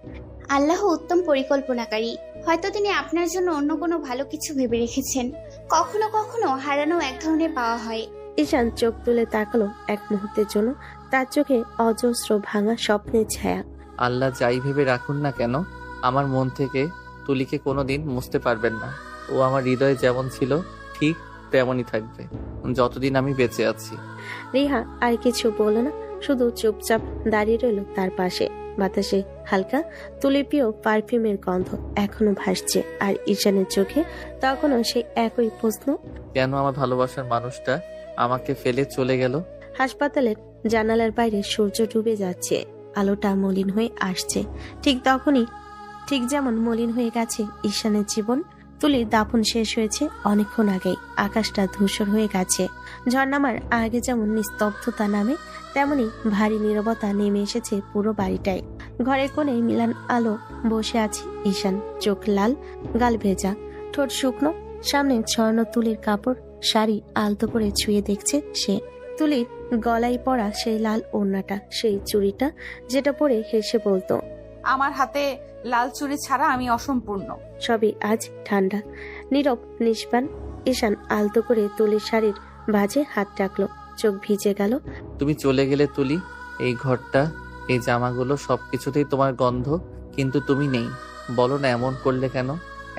আল্লাহ উত্তম পরিকল্পনাকারী। হয়তো তিনি আপনার জন্য অন্য কোনো ভালো কিছু ভেবে রেখেছেন। কখনো কখনো হারানো এক ধরনের পাওয়া হয়। ঈশান চোখ তুলে তাকালো এক মুহূর্তের জন্য, তার চোখে অজস্র ভাঙা স্বপ্নের ছায়া। আল্লাহ যাই ভেবে রাখুন না কেন, আমার মন থেকে তুলিকে কোনোদিন মুছতে পারবেন না। ও আমার হৃদয়ে যেমন ছিল ঠিক তেমনই থাকবে যতদিন আমি বেঁচে আছি। রিহা আর কিছু বলল না, শুধু চুপচাপ দাঁড়িয়ে রইল তার পাশে। বাতাসে হালকা তুলিপীয় পারফিউমের গন্ধ এখনো ভাসছে, আর ঈশানের চোখে তখনও সেই একই প্রশ্ন, কেন আমার ভালোবাসার মানুষটা আমাকে ফেলে চলে গেল। হাসপাতালের জানালার বাইরে সূর্য ডুবে যাচ্ছে, আলোটা মলিন হয়ে আসছে। ঠিক যেমন মলিন হয়ে গেছে ঈশানের জীবন। তুলির দাফন শেষ হয়েছে অনেকক্ষণ আগেই, আকাশটা ধূসর হয়ে গেছে। ঝর্ণামার আগে যেমন নিস্তব্ধতা নামে, তেমনি ভারী নীরবতা নেমে এসেছে পুরো বাড়িটায়। ঘরের কোণে মিলান আলো বসে আছে ঈশান, চোখ লাল, গাল ভেজা, ঠোঁট শুকনো, সামনে ছড়ানো তুলির কাপড়, শাড়ি আলতো করে ছুঁয়ে দেখছে সে। তুলির গলায় পড়া সেই লাল ওড়নাটা, সেই চুড়িটা যেটা পরে হেসে বলতো, আমার হাতে লাল চুড়ি ছাড়া আমি অসম্পূর্ণ। সবই আজ ঠান্ডা, নীরব, নিষ্পান। ঈশান আলতো করে তুলির শাড়ির ভাঁজে হাত রাখলো, চোখ ভিজে গেল। তুমি চলে গেলে তুলি, এই ঘরটা, এই জামাগুলো সবকিছুতেই তোমার গন্ধ, কিন্তু তুমি নেই। বলো না এমন করলে কেন?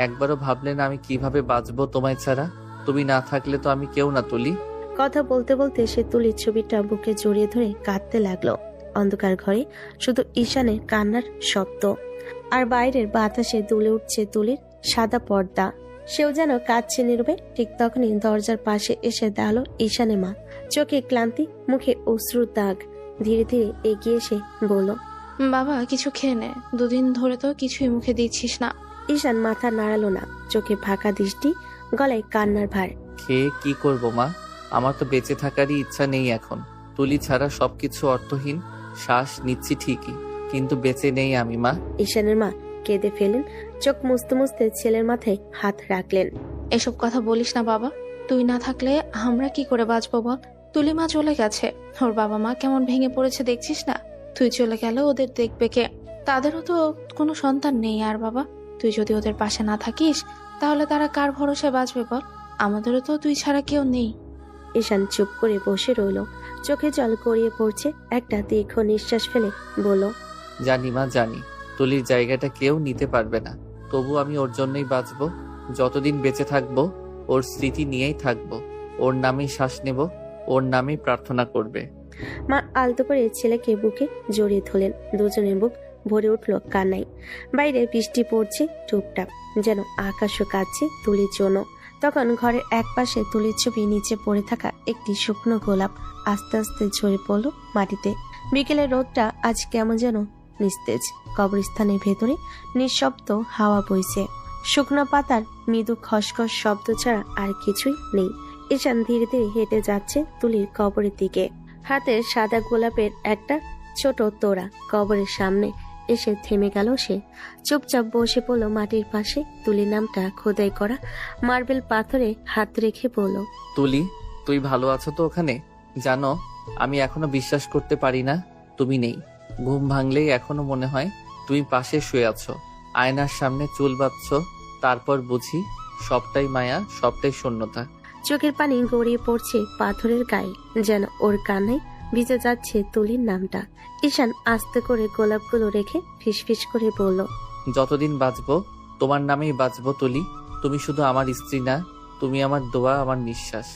একবারও ভাবলে না আমি কিভাবে বাঁচবো তোমায় ছাড়া? তুমি না থাকলে তো আমি কেউ না তুলি। কথা বলতে বলতে সে তুলির ছবিটা বুকে জড়িয়ে ধরে কাঁদতে লাগলো। অন্ধকার ঘরে শুধু ঈশানের কান্নার শব্দ, আর বাইরের বাতাসে দুলে উঠছে তুলির সাদা পর্দা। সেও যেন কাঁদছে নীরবে। ঠিক তখনই দরজার পাশে এসে দাঁড়ালো ঈশানের মা, চোখে ক্লান্তি, মুখে অশ্রুর দাগ। ধীরে ধীরে এগিয়ে এসে বলল। বাবা কিছু খেয়ে নে, দুদিন ধরে তো কিছুই মুখে দিচ্ছিস না। ঈশান মাথা নাড়ালো না, চোখে ফাঁকা দৃষ্টি, গলায় কান্নার ভার। খেয়ে কি করব মা? আমার তো বেঁচে থাকারই ইচ্ছা নেই এখন। তুলি ছাড়া সবকিছু অর্থহীন। শ্বাস নিচ্ছি ঠিকই, কিন্তু বেঁচে নেই আমি মা। ঈশানের মা কেঁদে ফেলেন, চোখ মুছতে মুছতে ছেলের মাথায় হাত রাখলেন। এসব কথা বলিস না বাবা, তুই না থাকলে আমরা কি করে বাঁচবো বল? তুলি মা চলে গেছে, ওর বাবা মা কেমন ভেঙে পড়েছে দেখছিস না? তুই চলে গেলে ওদের দেখবে কে? তাদেরও তো কোনো সন্তান নেই। আর বাবা, তুই যদি ওদের পাশে না থাকিস তাহলে তারা কার ভরসায় বাঁচবে বল? আমাদেরও তো তুই ছাড়া কেউ নেই। ঈশান চুপ করে বসে রইল, চোখে জল গড়িয়ে পড়ছে। একটা দীর্ঘ নিঃশ্বাস ফেলে বলল। জানি মা, জানি তুলির জায়গাটা কেউ নিতে পারবে না। তবু আমি ওর জন্যই বাঁচবো। যতদিন বেঁচে থাকবো ওর স্মৃতি নিয়েই থাকবো। ওর নামেই শ্বাস নেব, ওর নামেই প্রার্থনা করবে। মা আলতো করে ছেলেকে বুকে জড়িয়ে ধরলেন। দুজনের বুক ভরে উঠল কান্নায়। বাইরে বৃষ্টি পড়ছে টুপটাপ, যেন আকাশও কাঁদছে তুলির জন্য। তখন ঘরের এক পাশে তুলির ছবি, নিচে পড়ে থাকা একটি শুকনো গোলাপ আস্তে আস্তে ঝরে পড়ল মাটিতে। বিকেলের রোদটা আজ কেমন যেন নিস্তেজ। কবরস্থানের ভেতরে নিঃশব্দ হাওয়া বইছে, শুকনো পাতার মৃদু খসখস শব্দ ছাড়া আর কিছুই নেই। ঈশান ধীরে ধীরে হেঁটে যাচ্ছে তুলির কবরের দিকে। হাতে সাদা গোলাপের একটা ছোট তোড়া। কবরের সামনে এসে থেমে গেল সে। চুপচাপ বসে পড়ল মাটির পাশে। তুলির নামটা খোদাই করা মার্বেল পাথরে হাত রেখে বলল। তুলি, তুই ভালো আছো তো ওখানে? জানো, আমি এখনো বিশ্বাস করতে পারি না তুমি নেই। ঘুম ভাঙলেই এখনো মনে হয় তুমি পাশে শুয়ে আছো, আয়নার সামনে চুল বাঁধছো। তারপর বুঝি সবটাই মায়া, সবটাই শূন্যতা। চোখের পানি গড়িয়ে পড়ছে পাথরের গায়ে, যেন ওর কান্নায় ভিজে যাচ্ছে তুলির নামটা। ঈশান আস্তে করে গোলাপগুলো রেখে ফিসফিস করে বলল। যতদিন বাঁচবো তোমার নামেই বাঁচবো তুলি। তুমি শুধু আমার স্ত্রী না, তুমি আমার দোয়া, আমার নিঃশ্বাস।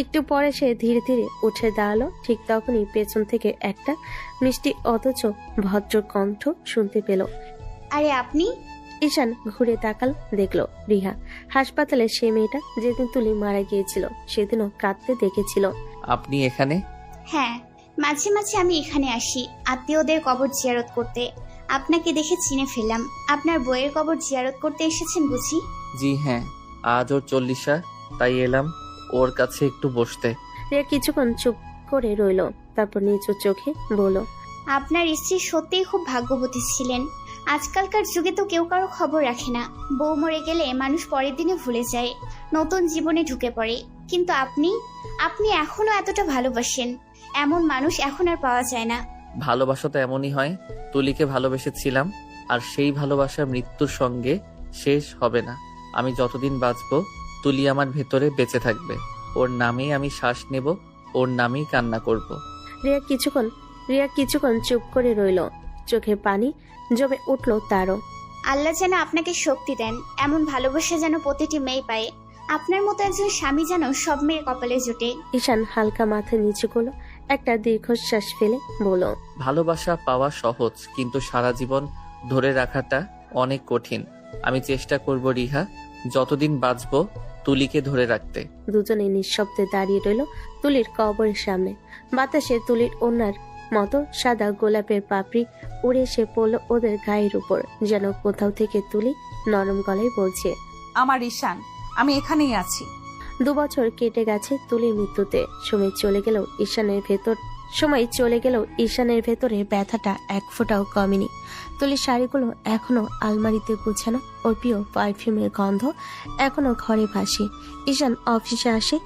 একটু পরে সে ধীরে ধীরে উঠে দাঁড়ালো। ঠিক তখনই পেছন থেকে একটা মিষ্টি অথচ ভদ্র কণ্ঠ শুনতে পেল। আরে আপনি? ঈশান ঘুরে তাকাল, দেখলো রিহা। হাসপাতালে সে মেয়েটা যেদিন তুলি মারা গিয়েছিল সেদিনও কাঁদতে দেখেছিল। আপনি এখানে? হ্যাঁ, মাঝে মাঝে আমি এখানে আসি আত্মীয়দের কবর জিয়ারত করতে। আপনাকে দেখে চিনে ফেললাম। আপনার বইয়ের কবর জিয়ারত করতে এসেছেন বুঝি? জি হ্যাঁ, আজ ওর 40, তাই এলাম ওর কাছে একটু বসতে। রিয়া কিছুক্ষণ চুপ করে রইল, তারপর নিচু চোখে বলল। আপনার স্ত্রী সত্যিই খুব ভাগ্যবতী ছিলেন। আজকালকার যুগে তো কেউ কারো খবর রাখে না। বউ মরে গেলে মানুষ পরের দিনে ভুলে যায়, নতুন জীবনে ঢুকে পড়ে। কিন্তু আপনি এখনো এতটা ভালোবাসেন, এমন মানুষ এখন আর পাওয়া যায় না। ভালোবাসা তো এমনই হয়। তুলিকে ভালোবেসেছিলাম, আর সেই ভালোবাসা মৃত্যুর সঙ্গে শেষ হবে না। আমি যতদিন বাঁচবো তুলি আমার ভেতরে বেঁচে থাকবে। ওর নামেই আমি শ্বাস নেব, ওর নামেই কান্না করব। রিয়া কিছুক্ষণ চুপ করে রইল, চোখে পানি জমে উঠল তারও। আল্লাহ যেন আপনাকে শক্তি দেন, এমন ভালোবাসা যেন প্রতিটি মেয়ে পায়। আপনার মতো একজন স্বামী যেন সব মেয়ের কপালে জোটে। ঈশান হালকা মাথা নিচু করলো, একটা দীর্ঘশ্বাস ফেলে বলল। ভালোবাসা পাওয়া সহজ, কিন্তু সারা জীবন ধরে রাখাটা অনেক কঠিন। আমি চেষ্টা করব রিহা, যতদিন বাঁচবো তুলিকে ধরে রাখতে। দুজনে নিঃশব্দে দাঁড়িয়ে রইল তুলির কবরের সামনে। বাতাসে তুলির ওনার মতো সাদা গোলাপের পাপড়ি উড়ে এসে পড়লো ওদের গায়ের উপর, যেন কোথাও থেকে তুলি নরম গলায় বলছে। আমার ঈশান, আমি এখানেই আছি। 2 বছর কেটে গেছে তুলির মৃত্যুতে। সময় চলে গেলেও ঈশানের ভেতরে ব্যথাটা এক ফোঁটাও কমেনি। তুলির শাড়িগুলো এখনো আলমারিতে গুছানো, ওর প্রিয় পারফিউমের গন্ধ এখনো ঘরে ভাসে। ঈশান অফিসে আসে,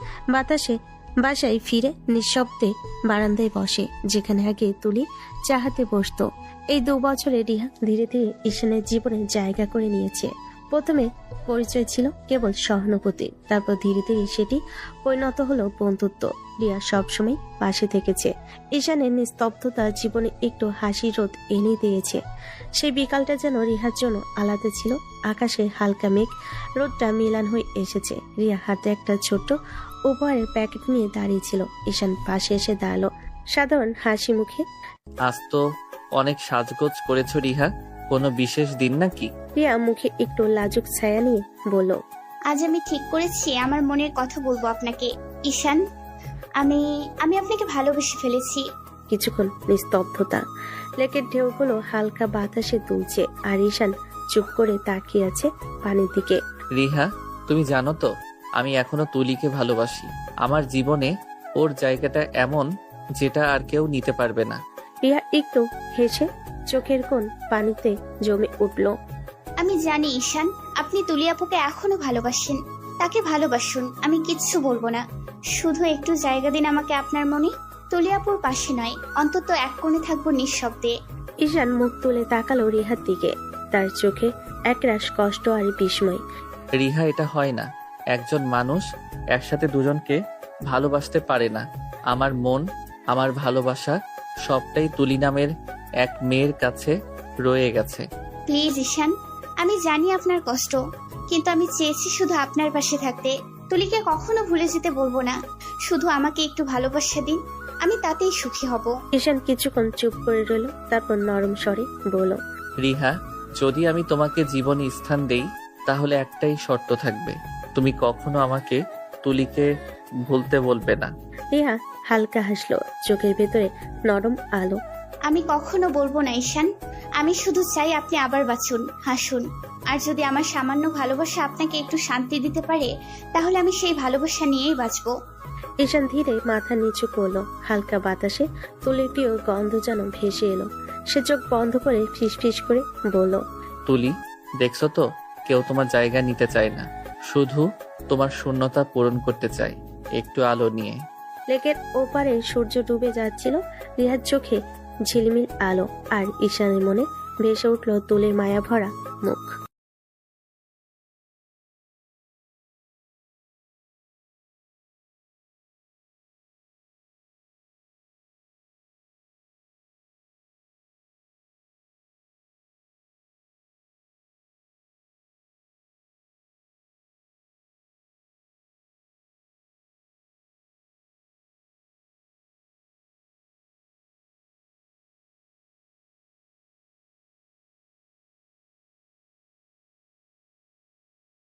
বাসায় ফিরে নিঃশব্দে বারান্দায় বসে, যেখানে আগে তুলি চাহাতে বসতো। এই 2 বছরে রিহা ধীরে ধীরে ঈশানের জীবনে জায়গা করে নিয়েছে। প্রথমে পরিচয় ছিল কেবল সহানুভূতি, তারপর ধীরে ধীরে সেটি পরিণত হলো বন্ধুত্ব। রিয়া সবসময় পাশে থেকেছে। ঈশানের নিস্তব্ধতা জীবনে একটু হাসি রোদ এনে দিয়েছে। সেই বিকালটা যেন রিহার জন্য আলাদা ছিল। আকাশে হালকা মেঘ, রোদটা মিলান হয়ে এসেছে। রিয়া হাতে একটা ছোট্ট উপহারের প্যাকেট নিয়ে দাঁড়িয়েছিল। ঈশান পাশে এসে দাঁড়ালো সাধারণ হাসি মুখে। আজ তো অনেক সাজগোজ করেছো রিহা, কোনো বিশেষ দিন নাকি? রিয়া মুখে একটু লাজুক ছায়া নিয়ে বলল। আজ আমি ঠিক করেছি আমার মনের কথা বলবো আপনাকে। ঈশান, আমি আপনাকে ভালোবেসে ফেলেছি। কিছুক্ষণ নিস্তব্ধতা। লেকের ঢেউগুলো হালকা বাতাসে দুলছে আর ঈশান চুপ করে তাকিয়ে আছে পানির দিকে। রিহা, তুমি জানো তো আমি এখনো তুলিকে ভালোবাসি। আমার জীবনে ওর জায়গাটা এমন যেটা আর কেউ নিতে পারবে না। রিয়া একটু হেসে চোখের কোণ পানিতে জমে উঠল। আমি জানি ঈশান, আপনি তুলি আপুকে এখনো ভালোবাসেন। তাকে ভালোবাসুন, আমি কিচ্ছু বলবো না। শুধু একটু জায়গা দিন আমাকে আপনার মনে। তুলি আপুর পাশে নয়, অন্তত এক কোণে থাকবো নিঃশব্দে। ঈশান মুখ তুলে তাকালো রিহার দিকে। তার চোখে একরাশ কষ্ট আর বিস্ময়। রিহা, এটা হয় না। একজন মানুষ একসাথে দুজনকে ভালোবাসতে পারে না। আমার মন, আমার ভালোবাসা সবটাই তুলি নামের এক মেয়ের কাছে রয়ে গেছে। প্লিজ ঈশান, আমি জানি আপনার কষ্ট, কিন্তু আমি চেয়েছি শুধু আপনার পাশে থাকতে। তুলিকে কখনো ভুলে যেতে বলবো না। শুধু আমাকে একটু ভালোবাসা দিন, আমি তাতেই সুখী হব। ঈশান কিছুক্ষণ চুপ করে রইল, তারপর নরম স্বরে বলল, রিহা, যদি আমি তোমাকে জীবনে স্থান দেই তাহলে একটাই শর্ত থাকবে, তুমি কখনো আমাকে তুলিকে ভুলতে বলবে না। রিহা হালকা হাসলো, চোখের ভেতরে নরম আলো। আমি কখনো বলবো না ঈশান। আমি শুধু চাই আপনি আবার বাঁচুন, হাসুন। আর যদি আমার সামান্য ভালোবাসা আপনাকে একটু শান্তি দিতে পারে, তাহলে আমি সেই ভালোবাসা নিয়েই বাঁচবো। ঈশান ধীরে মাথা নিচু করলো। হালকা বাতাসে তুলির প্রিয় গন্ধ যেন ভেসে এলো। সে চোখ বন্ধ করে ফিসফিস করে বলল, তুলি, দেখছো তো কেউ তোমার জায়গা নিতে চায় না, শুধু তোমার শূন্যতা পূরণ করতে চায় একটু আলো নিয়ে। লেকের ওপারে সূর্য ডুবে যাচ্ছিল। রিহার চোখে ঝিলমিল আলো আর ঈশানের মনে ভেসে উঠল তুলির মায়া ভরা মুখ।